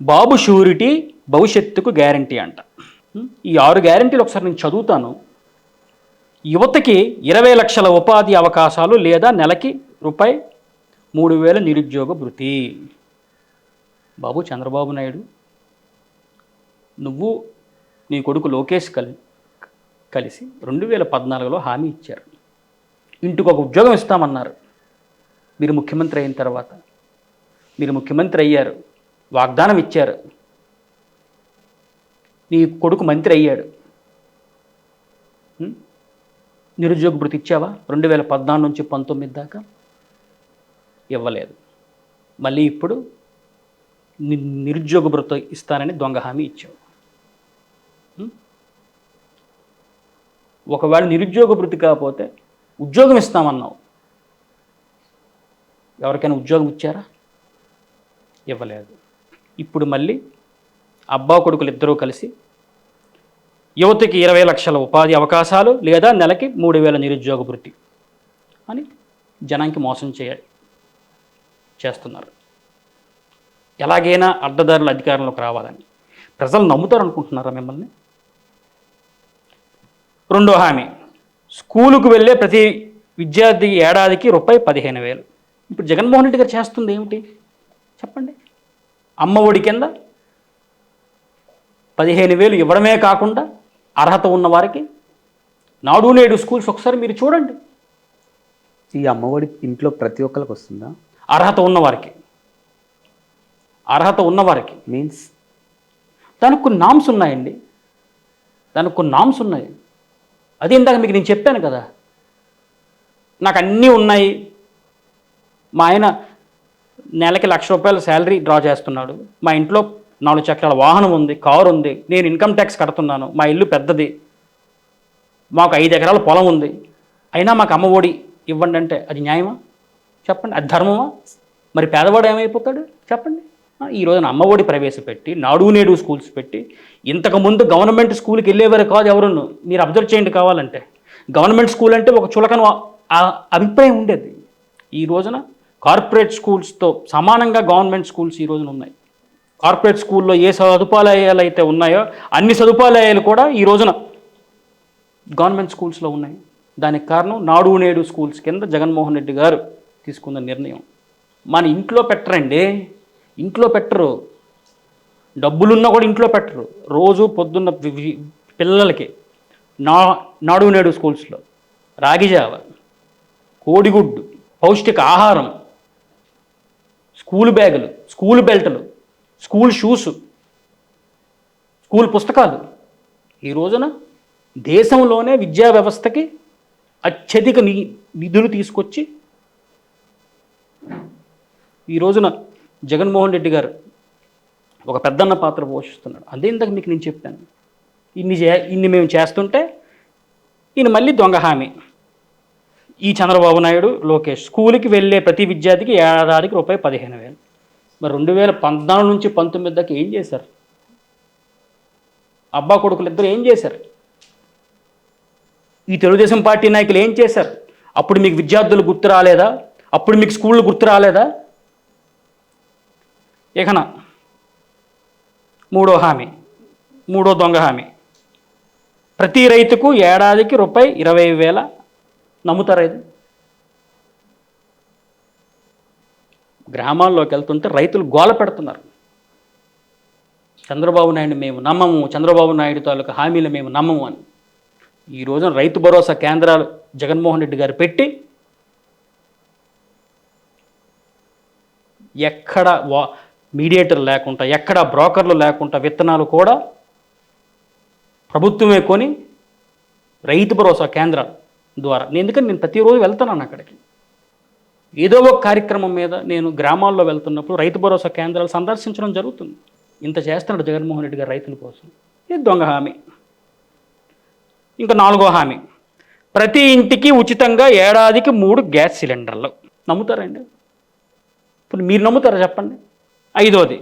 బాబు షూరిటీ భవిష్యత్తుకు గ్యారంటీ అంట. ఈ 6 గ్యారంటీలు ఒకసారి నేను చదువుతాను. యువతకి 20 లక్షల ఉపాధి అవకాశాలు లేదా నెలకి రూపాయి 3,000 నిరుద్యోగ భృతి. బాబు చంద్రబాబు నాయుడు, నువ్వు నీ కొడుకు లోకేష్ కలిసి 2014లో హామీ ఇచ్చారు. ఇంటికి ఒక ఉద్యోగం ఇస్తామన్నారు. మీరు ముఖ్యమంత్రి అయిన తర్వాత మీరు ముఖ్యమంత్రి అయ్యారు, వాగ్దానం ఇచ్చారు. నీ కొడుకు మంత్రి అయ్యాడు. నిరుద్యోగ భృతి ఇచ్చావా? 2014 నుంచి 19 దాకా ఇవ్వలేదు. మళ్ళీ ఇప్పుడు నిరుద్యోగ భృతి ఇస్తానని దొంగ హామీ ఇచ్చావు. ఒకవేళ నిరుద్యోగ భృతి కాకపోతే ఉద్యోగం ఇస్తామన్నావు. ఎవరికైనా ఉద్యోగం ఇచ్చారా? ఇవ్వలేదు. ఇప్పుడు మళ్ళీ అబ్బా కొడుకులు ఇద్దరూ కలిసి యువతకి 20 లక్షల ఉపాధి అవకాశాలు లేదా నెలకి 3,000 నిరుద్యోగ భృతి అని జనానికి మోసం చేస్తున్నారు. ఎలాగైనా అడ్డదారుల అధికారంలోకి రావాలని ప్రజలు నమ్ముతారు అనుకుంటున్నారా మిమ్మల్ని? రెండో హామీ, స్కూలుకు వెళ్ళే ప్రతి విద్యార్థికి ఏడాదికి రూపాయి 15,000. ఇప్పుడు జగన్మోహన్ రెడ్డి గారు చేస్తుంది ఏమిటి చెప్పండి? అమ్మ ఒడి కింద 15,000 ఇవ్వడమే కాకుండా అర్హత ఉన్న వారికి నాడు నేడు స్కూల్స్ ఒకసారి మీరు చూడండి. ఈ అమ్మఒడి ఇంట్లో ప్రతి ఒక్కరికి వస్తుందా? అర్హత ఉన్నవారికి మీన్స్ దానికి కొన్ని నామ్స్ ఉన్నాయండి. అదే ఇందాక మీకు నేను చెప్పాను కదా, నాకు అన్నీ ఉన్నాయి. మా ఆయన నెలకి ₹1,00,000 శాలరీ డ్రా చేస్తున్నాడు. మా ఇంట్లో 4 చక్రాల వాహనం ఉంది, కారు ఉంది, నేను ఇన్కమ్ ట్యాక్స్ కడుతున్నాను, మా ఇల్లు పెద్దది, మాకు 5 ఎకరాల పొలం ఉంది, అయినా మాకు అమ్మ ఒడి ఇవ్వండి అంటే అది న్యాయమా చెప్పండి? అది ధర్మమా? మరి పేదవాడు ఏమైపోతాడు చెప్పండి? ఈ రోజున అమ్మ ఒడి ప్రవేశపెట్టి నాడు నేడు స్కూల్స్ పెట్టి, ఇంతకుముందు గవర్నమెంట్ స్కూల్కి వెళ్ళేవారు కాదు ఎవరును. మీరు అబ్జర్వ్ చేయండి కావాలంటే. గవర్నమెంట్ స్కూల్ అంటే ఒక చులకన అభిప్రాయం ఉండేది. ఈ రోజున కార్పొరేట్ స్కూల్స్తో సమానంగా గవర్నమెంట్ స్కూల్స్ ఈ రోజున ఉన్నాయి. కార్పొరేట్ స్కూల్లో ఏ సదుపాయాలు అయితే ఉన్నాయో అన్ని సదుపాయాలు కూడా ఈ రోజున గవర్నమెంట్ స్కూల్స్లో ఉన్నాయి. దానికి కారణం నాడు నేడు స్కూల్స్ కింద జగన్మోహన్ రెడ్డి గారు తీసుకున్న నిర్ణయం. మన ఇంట్లో పెట్టరు, డబ్బులున్నా కూడా ఇంట్లో పెట్టరు. రోజు పొద్దున్న పిల్లలకి నాడు నేడు స్కూల్స్లో రాగిజావ, కోడిగుడ్డు, పౌష్టిక ఆహారం, స్కూల్ బ్యాగులు, స్కూల్ బెల్టులు, స్కూల్ షూస్, స్కూల్ పుస్తకాలు. ఈ రోజున దేశంలోనే విద్యా వ్యవస్థకి అత్యధిక నిధులు తీసుకొచ్చి ఈ రోజున జగన్మోహన్ రెడ్డి గారు ఒక పెద్దన్న పాత్ర పోషిస్తున్నాడు. అదే ఇందాక మీకు నేను చెప్పాను. ఇన్ని మేము చేస్తుంటే ఈయన మళ్ళీ దొంగ హామీ. ఈ చంద్రబాబు నాయుడు, లోకేష్ స్కూల్కి వెళ్ళే ప్రతి విద్యార్థికి ఏడాదికి రూపాయి 15,000. మరి 2014 నుంచి 19 దాకా ఏం చేశారు? అబ్బా కొడుకులు ఇద్దరు ఏం చేశారు? ఈ తెలుగుదేశం పార్టీ నాయకులు ఏం చేశారు? అప్పుడు మీకు విద్యార్థులు గుర్తు రాలేదా? అప్పుడు మీకు స్కూళ్ళు గుర్తు రాలేదా? ఇకన మూడో దొంగ హామీ, ప్రతి రైతుకు ఏడాదికి రూపాయి 20,000. నమ్ముతారా ఇది? గ్రామాల్లోకి వెళ్తుంటే రైతులు గోల పెడుతున్నారు. చంద్రబాబు నాయుడు మేము నమ్మము, చంద్రబాబు నాయుడు తాలూకు హామీలు మేము నమ్మము అని. ఈ రోజున రైతు భరోసా కేంద్రాలు జగన్మోహన్ రెడ్డి గారు పెట్టి ఎక్కడ మీడియేటర్ లేకుండా, ఎక్కడ బ్రోకర్లు లేకుండా విత్తనాలు కూడా ప్రభుత్వమే కొని రైతు భరోసా కేంద్రాల ద్వారా, ఎందుకంటే నేను ప్రతిరోజు వెళ్తున్నాను అక్కడికి. ఏదో ఒక కార్యక్రమం మీద నేను గ్రామాల్లో వెళ్తున్నప్పుడు రైతు భరోసా కేంద్రాలు సందర్శించడం జరుగుతుంది. ఇంత చేస్తున్నాడు జగన్మోహన్ రెడ్డి గారు రైతుల కోసం. ఇది దొంగ హామీ. ఇంకా 4వ హామీ, ప్రతి ఇంటికి ఉచితంగా ఏడాదికి 3 గ్యాస్ సిలిండర్లు. నమ్ముతారండి? ఇప్పుడు మీరు నమ్ముతారా చెప్పండి? 5వది,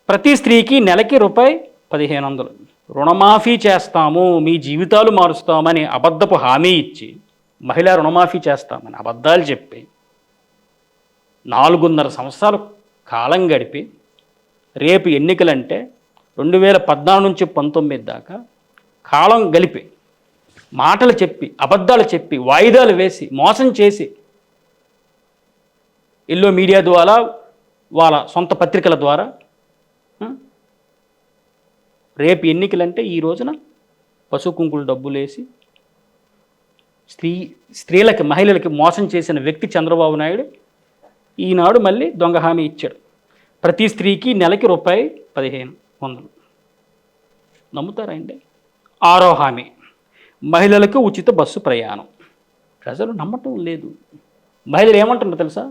ప్రతి స్త్రీకి నెలకి రూపాయి 1,500. రుణమాఫీ చేస్తాము, మీ జీవితాలు మారుస్తామని అబద్ధపు హామీ ఇచ్చి, మహిళా రుణమాఫీ చేస్తామని అబద్ధాలు చెప్పి 4.5 సంవత్సరాలు కాలం గడిపి, రేపు ఎన్నికలంటే 2014 నుంచి 19 దాకా కాలం గలిపి మాటలు చెప్పి, అబద్ధాలు చెప్పి, వాయిదాలు వేసి, మోసం చేసి, ఎల్లో మీడియా ద్వారా, వాళ్ళ సొంత పత్రికల ద్వారా రేపు ఎన్నికలంటే ఈ రోజున పశు కుంకులు డబ్బులేసి స్త్రీలకి, మహిళలకి మోసం చేసిన వ్యక్తి చంద్రబాబు నాయుడు ఈనాడు మళ్ళీ దొంగ హామీ ఇచ్చాడు. ప్రతి స్త్రీకి నెలకి రూపాయి 1,500. నమ్ముతారా అండి? 6వ హామీ, మహిళలకు ఉచిత బస్సు ప్రయాణం. ప్రజలు నమ్మటం లేదు. మహిళలు ఏమంటున్నారు తెలుసా?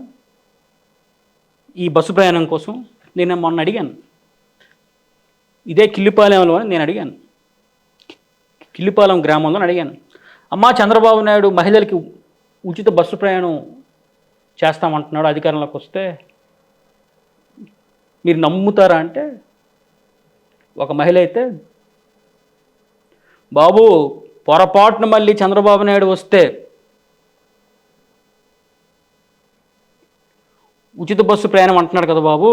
ఈ బస్సు ప్రయాణం కోసం నేను మొన్న అడిగాను, ఇదే కిల్లిపాలెంలో నేను అడిగాను, కిల్లిపాలెం గ్రామంలో అడిగాను, అమ్మా చంద్రబాబు నాయుడు మహిళలకి ఉచిత బస్సు ప్రయాణం చేస్తామంటున్నాడు, అధికారంలోకి వస్తే మీరు నమ్ముతారా అంటే, ఒక మహిళ అయితే బాబు పొరపాటున మళ్ళీ చంద్రబాబు నాయుడు వస్తే ఉచిత బస్సు ప్రయాణం అంటున్నాడు కదా బాబు,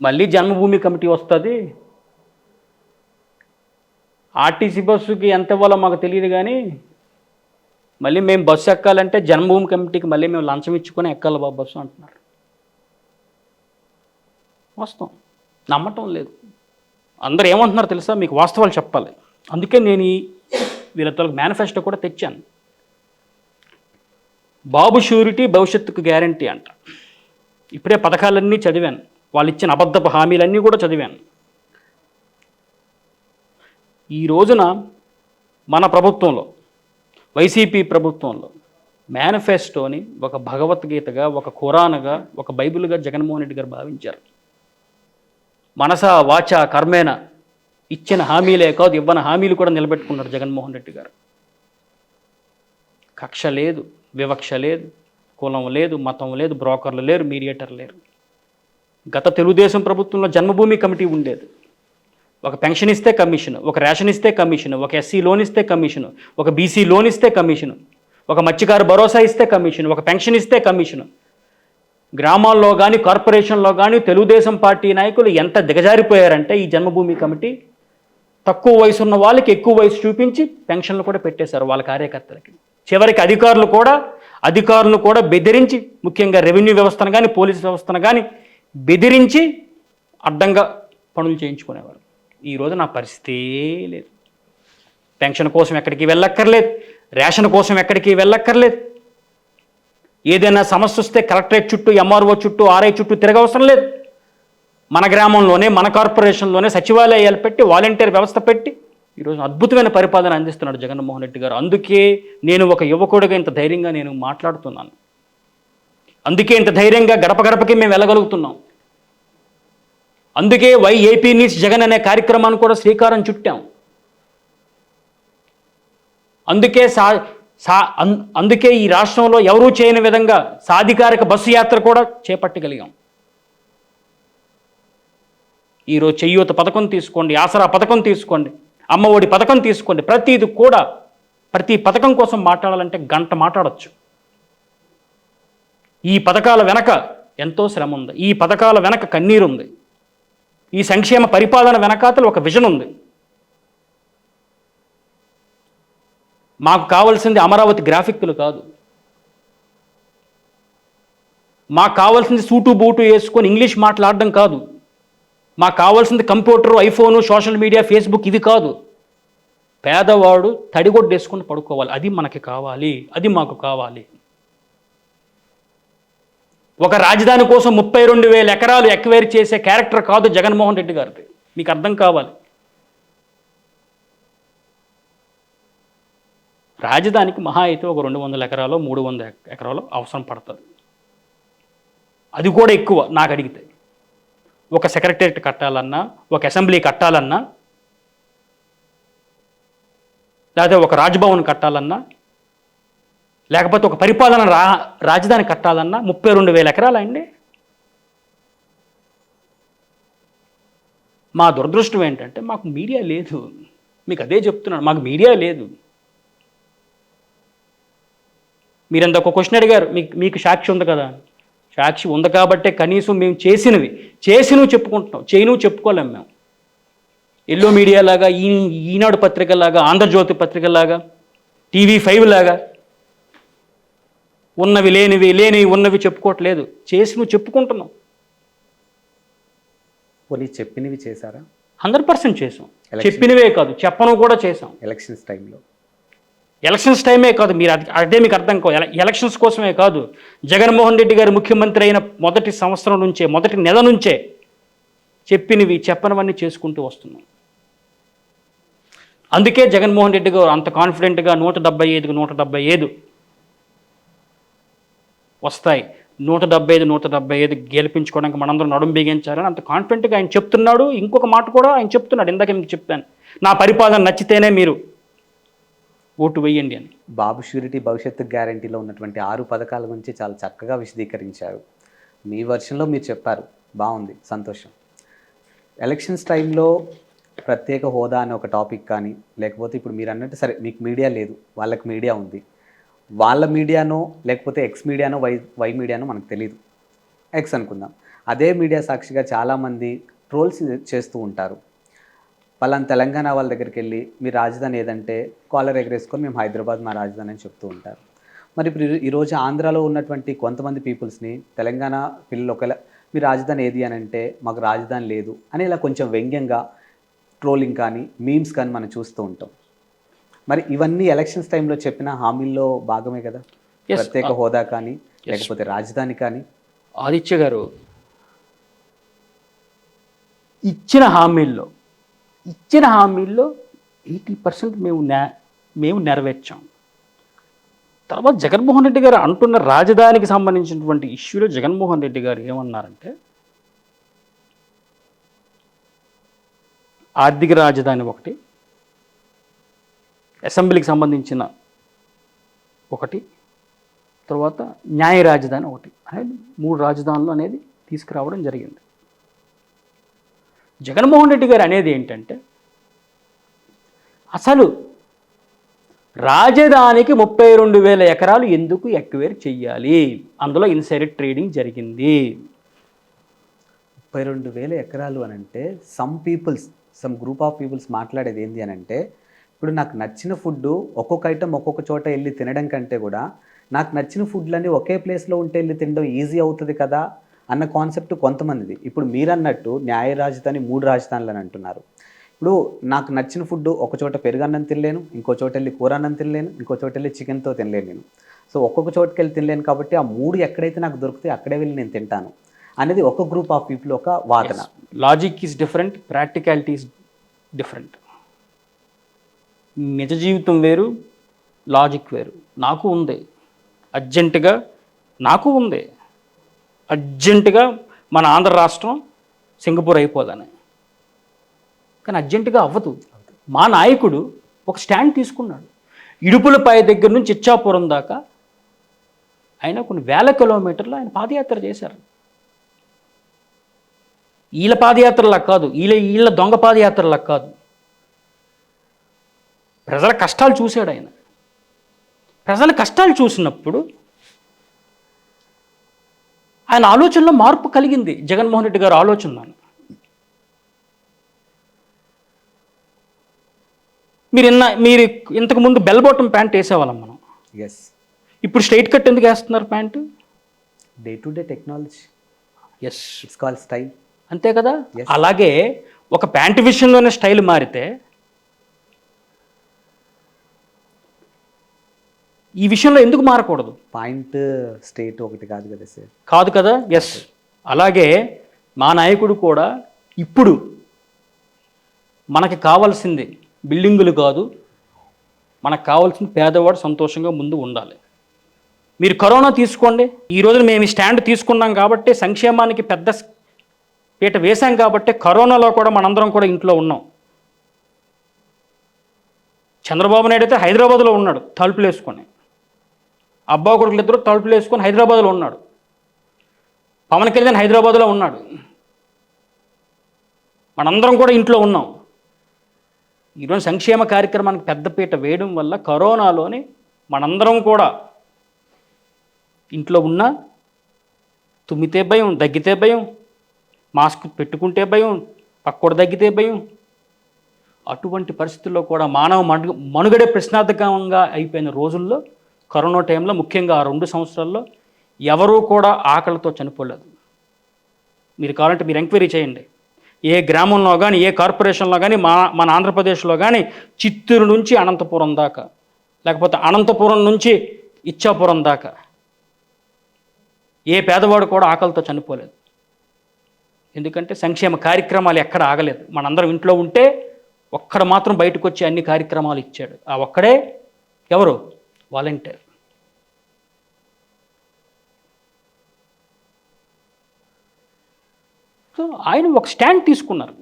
మళ్ళీ జన్మభూమి కమిటీ వస్తుంది. ఆర్టీసీ బస్సుకి ఎంత ఇవ్వాలో మాకు తెలియదు కానీ మళ్ళీ మేము బస్సు ఎక్కాలంటే జన్మభూమి కమిటీకి మళ్ళీ మేము లంచం ఇచ్చుకొని ఎక్కాలి బాబు బస్సు అంటున్నారు. వాస్తవం, నమ్మటం లేదు. అందరు ఏమంటున్నారు తెలుసా, మీకు వాస్తవాలు చెప్పాలి. అందుకే నేను వీళ్ళతో మేనిఫెస్టో కూడా తెచ్చాను. బాబు షూరిటీ భవిష్యత్తుకు గ్యారంటీ అంట. ఇప్పుడే పథకాలన్నీ చదివాను, వాళ్ళు ఇచ్చిన అబద్ధపు హామీలన్నీ కూడా చదివాను. ఈ రోజున మన ప్రభుత్వంలో, వైసీపీ ప్రభుత్వంలో మేనిఫెస్టోని ఒక భగవద్గీతగా, ఒక ఖురాన్గా, ఒక బైబిల్గా జగన్మోహన్ రెడ్డి గారు భావించారు. మనస వాచ కర్మేన ఇచ్చిన హామీలే కాదు, ఇవ్వని హామీలు కూడా నిలబెట్టుకున్నారు జగన్మోహన్ రెడ్డి గారు. కక్ష లేదు, వివక్ష లేదు, కులం లేదు, మతం లేదు, బ్రోకర్లు లేరు, మీడియేటర్ లేరు. గత తెలుగుదేశం ప్రభుత్వంలో జన్మభూమి కమిటీ ఉండేది. ఒక పెన్షన్ ఇస్తే కమిషన్, ఒక రేషన్ ఇస్తే కమిషన్, ఒక ఎస్సీ లోన్ ఇస్తే కమిషన్, ఒక బీసీ లోన్ ఇస్తే కమిషన్, ఒక మత్స్యకారు భరోసా ఇస్తే కమిషన్, ఒక పెన్షన్ ఇస్తే కమిషన్. గ్రామాల్లో కానీ కార్పొరేషన్లో కానీ తెలుగుదేశం పార్టీ నాయకులు ఎంత దిగజారిపోయారంటే ఈ జన్మభూమి కమిటీ తక్కువ వయసు ఉన్న వాళ్ళకి ఎక్కువ వయసు చూపించి పెన్షన్లు కూడా పెట్టేశారు వాళ్ళ కార్యకర్తలకి. చివరికి అధికారులను కూడా బెదిరించి, ముఖ్యంగా రెవెన్యూ వ్యవస్థను కానీ పోలీసు వ్యవస్థను కానీ బెదిరించి అడ్డంగా పనులు చేయించుకునేవారు. ఈరోజు నా పరిస్థితే లేదు. పెన్షన్ కోసం ఎక్కడికి వెళ్ళక్కర్లేదు, రేషన్ కోసం ఎక్కడికి వెళ్ళక్కర్లేదు. ఏదైనా సమస్య వస్తే కలెక్టరేట్ చుట్టూ, ఎంఆర్ఓ చుట్టూ, ఆర్ఐ చుట్టూ తిరగవసరం లేదు. మన గ్రామంలోనే, మన కార్పొరేషన్లోనే సచివాలయాలు పెట్టి, వాలంటీర్ వ్యవస్థ పెట్టి ఈరోజు అద్భుతమైన పరిపాలన అందిస్తున్నాడు జగన్మోహన్ రెడ్డి గారు. అందుకే నేను ఒక యువకుడిగా ఇంత ధైర్యంగా నేను మాట్లాడుతున్నాను. అందుకే ఇంత ధైర్యంగా గడప గడపకి మేము వెళ్ళగలుగుతున్నాం. అందుకే ఏపీ నీడ్స్ జగన్ అనే కార్యక్రమాన్ని కూడా శ్రీకారం చుట్టాం. అందుకే ఈ రాష్ట్రంలో ఎవరూ చేయని విధంగా సాధికారిక బస్సు యాత్ర కూడా చేపట్టగలిగాం. ఈరోజు చెయ్యూత పథకం తీసుకోండి, ఆసరా పథకం తీసుకోండి, అమ్మఒడి పథకం తీసుకోండి, ప్రతి పథకం కోసం మాట్లాడాలంటే గంట మాట్లాడచ్చు. ఈ పథకాల వెనక ఎంతో శ్రమ ఉంది, ఈ పథకాల వెనక కన్నీరు ఉంది, ఈ సంక్షేమ పరిపాలన వెనకాతలు ఒక విజన్ ఉంది. మాకు కావాల్సింది అమరావతి గ్రాఫిక్లు కాదు, మాకు కావాల్సింది సూటు బూటు వేసుకొని ఇంగ్లీష్ మాట్లాడడం కాదు, మాకు కావాల్సింది computer, iPhone, social media, Facebook ఇవి కాదు. పేదవాడు తడిగొడ్డేసుకొని పడుకోవాలి, అది మనకి కావాలి, అది మాకు కావాలి. ఒక రాజధాని కోసం 32,000 ఎకరాలు ఎక్వైర్ చేసే క్యారెక్టర్ కాదు జగన్మోహన్ రెడ్డి గారిది. మీకు అర్థం కావాలి. రాజధానికి మహా అయితే ఒక 200 ఎకరాలు, 300 ఎకరాలు అవసరం పడుతుంది. అది కూడా ఎక్కువ నాకు అడిగితే. ఒక సెక్రటేరియట్ కట్టాలన్నా, ఒక అసెంబ్లీ కట్టాలన్నా, లేకపోతే ఒక రాజ్భవన్ కట్టాలన్నా, లేకపోతే ఒక పరిపాలన రాజధాని కట్టాలన్నా 32,000 ఎకరాలు అండి. మా దురదృష్టం ఏంటంటే మాకు మీడియా లేదు. మీకు అదే చెప్తున్నాను, మాకు మీడియా లేదు. మీరంత ఒక క్వశ్చన్ అడిగారు, మీకు సాక్షి ఉంది కదా. సాక్షి ఉంది కాబట్టే కనీసం మేము చేసినవి చెప్పుకుంటున్నాం, చేయను చెప్పుకోలేము మేము. ఎల్లో మీడియా లాగా, ఈనాడు పత్రికలాగా, ఆంధ్రజ్యోతి పత్రికలాగా, TV5 లాగా ఉన్నవి లేనివి ఉన్నవి చెప్పుకోవట్లేదు, చేసినవి చెప్పుకుంటున్నాం. పోనీ చెప్పినవి చేశారా? 100% చేసాం. చెప్పినవే కాదు, చెప్పను కూడా చేసాం. ఎలక్షన్స్ టైమే కాదు, మీరు అదే మీకు అర్థం కాదు. ఎలక్షన్స్ కోసమే కాదు, జగన్మోహన్ రెడ్డి గారు ముఖ్యమంత్రి అయిన మొదటి సంవత్సరం నుంచే, మొదటి నెల నుంచే చెప్పినవి చెప్పనివన్నీ చేసుకుంటూ వస్తున్నాం. అందుకే జగన్మోహన్ రెడ్డి గారు అంత కాన్ఫిడెంట్గా 175కి 175 వస్తాయి, 175 గెలిపించుకోవడానికి మనందరం నడుం బిగించాలని అంత కాన్ఫిడెంట్గా ఆయన చెప్తున్నాడు. ఇంకొక మాట కూడా ఆయన చెప్తున్నాడు, ఇందాక మీకు చెప్పాను, నా పరిపాలన నచ్చితేనే మీరు ఓటు వేయండి అని. బాబు షూరిటీ భవిష్యత్తు గ్యారంటీలో ఉన్నటువంటి 6 పథకాల గురించి చాలా చక్కగా విశదీకరించారు. మీ వర్షన్లో మీరు చెప్పారు, బాగుంది, సంతోషం. ఎలక్షన్స్ టైంలో ప్రత్యేక హోదా అనే ఒక టాపిక్ కానీ, లేకపోతే ఇప్పుడు మీరు అన్నట్టు సరే మీకు మీడియా లేదు, వాళ్ళకి మీడియా ఉంది. వాళ్ళ మీడియానో లేకపోతే ఎక్స్ మీడియానో వై మీడియానో మనకు తెలీదు. ఎక్స్ అనుకుందాం. అదే మీడియా సాక్షిగా చాలామంది ట్రోల్స్ చేస్తూ ఉంటారు. పలానా తెలంగాణ వాళ్ళ దగ్గరికి వెళ్ళి మీ రాజధాని ఏదంటే కాలర్ ఎగరేసుకొని మేము హైదరాబాద్ మా రాజధాని అని చెప్తూ ఉంటారు. మరి ఇప్పుడు ఈరోజు ఆంధ్రాలో ఉన్నటువంటి కొంతమంది పీపుల్స్ని తెలంగాణ పిల్లలు ఒకవేళ మీ రాజధాని ఏది అని అంటే మాకు రాజధాని లేదు అని ఇలా కొంచెం వ్యంగ్యంగా ట్రోలింగ్ కానీ మీమ్స్ కానీ మనం చూస్తూ ఉంటాం. మరి ఇవన్నీ ఎలక్షన్స్ టైంలో చెప్పిన హామీల్లో భాగమే కదా. Yes, ప్రత్యేక హోదా కానీ లేకపోతే రాజధాని కానీ. ఆదిత్య గారు ఇచ్చిన హామీల్లో 80% మేము నెరవేర్చాం. తర్వాత జగన్మోహన్ రెడ్డి గారు అంటున్న రాజధానికి సంబంధించినటువంటి ఇష్యూలో జగన్మోహన్ రెడ్డి గారు ఏమన్నారంటే ఆర్థిక రాజధాని ఒకటి, అసెంబ్లీకి సంబంధించిన ఒకటి, తర్వాత న్యాయ రాజధాని ఒకటి అనేది 3 రాజధానులు అనేది తీసుకురావడం జరిగింది. జగన్మోహన్ రెడ్డి గారు అనేది ఏంటంటే అసలు రాజధానికి 32,000 ఎకరాలు ఎందుకు ఎక్వేర్ చెయ్యాలి, అందులో ఇన్సైడర్ ట్రేడింగ్ జరిగింది. 32,000 ఎకరాలు అని అంటే సమ్ గ్రూప్ ఆఫ్ పీపుల్స్ మాట్లాడేది ఏంటి అని అంటే, ఇప్పుడు నాకు నచ్చిన ఫుడ్ ఒక్కొక్క ఐటమ్ ఒక్కొక్క చోట వెళ్ళి తినడం కంటే కూడా నాకు నచ్చిన ఫుడ్లన్నీ ఒకే ప్లేస్లో ఉంటే వెళ్ళి తినడం ఈజీ అవుతుంది కదా అన్న కాన్సెప్ట్ కొంతమందిది. ఇప్పుడు మీరన్నట్టు న్యాయ రాజధాని 3 రాజధానులు అని అంటున్నారు. ఇప్పుడు నాకు నచ్చిన ఫుడ్ ఒక చోట పెరుగన్నం తినలేను, ఇంకో చోట వెళ్ళి కూర అన్నం తినలేను, ఇంకో చోట వెళ్ళి చికెన్తో తినలేను నేను. సో ఒక్కొక్క చోటుకి వెళ్ళి తినలేను కాబట్టి ఆ 3 ఎక్కడైతే నాకు దొరుకుతాయి అక్కడే వెళ్ళి నేను తింటాను అనేది ఒక గ్రూప్ ఆఫ్ పీపుల్ ఒక వాదన. Logic is different, practicality is different. నిజ జీవితం వేరు, లాజిక్ వేరు. నాకు ఉంది అర్జెంటుగా మన ఆంధ్ర రాష్ట్రం సింగపూర్ అయిపోదని. కానీ అర్జెంటుగా అవ్వదు. మా నాయకుడు ఒక స్టాండ్ తీసుకున్నాడు. ఇడుపులపై దగ్గర నుంచి ఇచ్చాపురం దాకా ఆయన కొన్ని వేల కిలోమీటర్లు ఆయన పాదయాత్ర చేశారు. వీళ్ళ పాదయాత్రలా కాదు, వీళ్ళ దొంగ పాదయాత్రలా కాదు. ప్రజల కష్టాలు చూశాడు ఆయన. ప్రజల కష్టాలు చూసినప్పుడు ఆయన ఆలోచనలో మార్పు కలిగింది. జగన్మోహన్ రెడ్డి గారు ఆలోచనలో మీరు ఇంతకుముందు బెల్ బాటమ్ ప్యాంట్ వేసేవాళ్ళం మనం. ఎస్. ఇప్పుడు స్ట్రైట్ కట్ ఎందుకు వేస్తున్నారు pant? Day to day technology. Yes, it's called style. అంతే కదా. అలాగే ఒక ప్యాంటు విషయంలోనే స్టైల్ మారితే ఈ విషయంలో ఎందుకు మారకూడదు? పాయింట్ స్టేట్ ఒకటి కాదు కదా సార్. కాదు కదా. ఎస్. అలాగే మా నాయకుడు కూడా ఇప్పుడు మనకి కావాల్సింది బిల్డింగులు కాదు, మనకు కావాల్సింది పేదవాడు సంతోషంగా ముందు ఉండాలి. మీరు కరోనా తీసుకోండి. ఈ రోజున మేము స్టాండ్ తీసుకున్నాం కాబట్టి, సంక్షేమానికి పెద్ద పీట వేశాం కాబట్టి కరోనాలో కూడా మనందరం కూడా ఇంట్లో ఉన్నాం. చంద్రబాబు నాయుడు అయితే హైదరాబాద్లో ఉన్నాడు తలుపులు వేసుకొని, అబ్బా కొడుకులు ఇద్దరు తలుపులు వేసుకొని హైదరాబాద్లో ఉన్నాడు. పవన్ కళ్యాణ్ హైదరాబాద్లో ఉన్నాడు. మనందరం కూడా ఇంట్లో ఉన్నాం. ఈరోజు సంక్షేమ కార్యక్రమానికి పెద్దపీట వేయడం వల్ల కరోనాలోని మనందరం కూడా ఇంట్లో ఉన్నా తుమ్మితే భయం, దగ్గితే భయం, మాస్క్ పెట్టుకుంటే భయం, పక్కోడు దగ్గితే భయం. అటువంటి పరిస్థితుల్లో కూడా మానవ మనుగడే ప్రశ్నార్థకంగా అయిపోయిన రోజుల్లో కరోనా టైంలో ముఖ్యంగా ఆ 2 సంవత్సరాల్లో ఎవరూ కూడా ఆకలితో చనిపోలేదు. మీరు కావాలంటే మీరు ఎంక్వైరీ చేయండి. ఏ గ్రామంలో కానీ, ఏ కార్పొరేషన్లో కానీ, మన ఆంధ్రప్రదేశ్లో కానీ చిత్తూరు నుంచి అనంతపురం దాకా, లేకపోతే అనంతపురం నుంచి ఇచ్చాపురం దాకా ఏ పేదవాడు కూడా ఆకలితో చనిపోలేదు. ఎందుకంటే సంక్షేమ కార్యక్రమాలు ఎక్కడ ఆగలేదు. మనందరం ఇంట్లో ఉంటే ఒక్కడ మాత్రం బయటకు వచ్చి అన్ని కార్యక్రమాలు ఇచ్చాడు. ఆ ఒక్కడే ఎవరు? వాలంటీర్. సో ఆయన ఒక స్టాండ్ తీసుకున్నారు.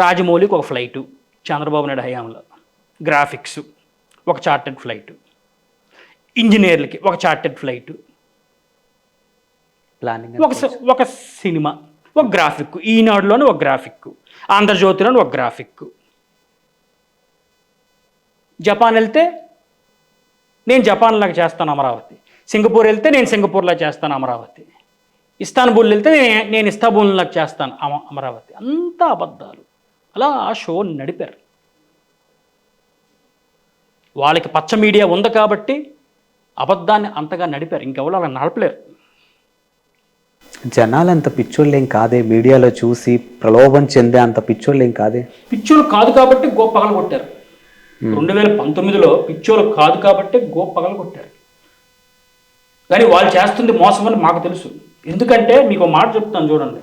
రాజమౌళికి ఒక ఫ్లైటు చంద్రబాబు నాయుడు హయాంలో, గ్రాఫిక్స్ ఒక చార్టెడ్ ఫ్లైటు, ఇంజనీర్లకి ఒక చార్టెడ్ ఫ్లైటు, ప్లానింగ్ ఒక సినిమా, ఒక గ్రాఫిక్, ఈనాడులోనే ఒక గ్రాఫిక్. ఆంధ్రజ్యోతిలో ఒక గ్రాఫిక్. జపాన్ వెళ్తే నేను జపాన్లాగా చేస్తాను అమరావతి, సింగపూర్ వెళ్తే నేను సింగపూర్లా చేస్తాను అమరావతి, ఇస్తాన్బుల్ వెళ్తే నేను ఇస్తాన్బుల్లాగా చేస్తాను అమరావతి. అంతా అబద్ధాలు. అలా ఆ షో నడిపారు. వాళ్ళకి పచ్చ మీడియా ఉంది కాబట్టి అబద్ధాన్ని అంతగా నడిపారు. ఇంకెవరు అలా నడపలేరు. జనాలు అంత పిచ్చోళ్ళేం కాదే, మీడియాలో చూసి ప్రలోభం చెందే అంత పిచ్చోళ్ళేం కాదే. పిచ్చోలు కాదు కాబట్టి గో పగల కొట్టారు. 2019లో పిచ్చోలు కాదు కాబట్టి గో పగల కొట్టారు. కానీ వాళ్ళు చేస్తుంది మోసం అని మాకు తెలుసు. ఎందుకంటే మీకు ఒక మాట చెప్తాను చూడండి.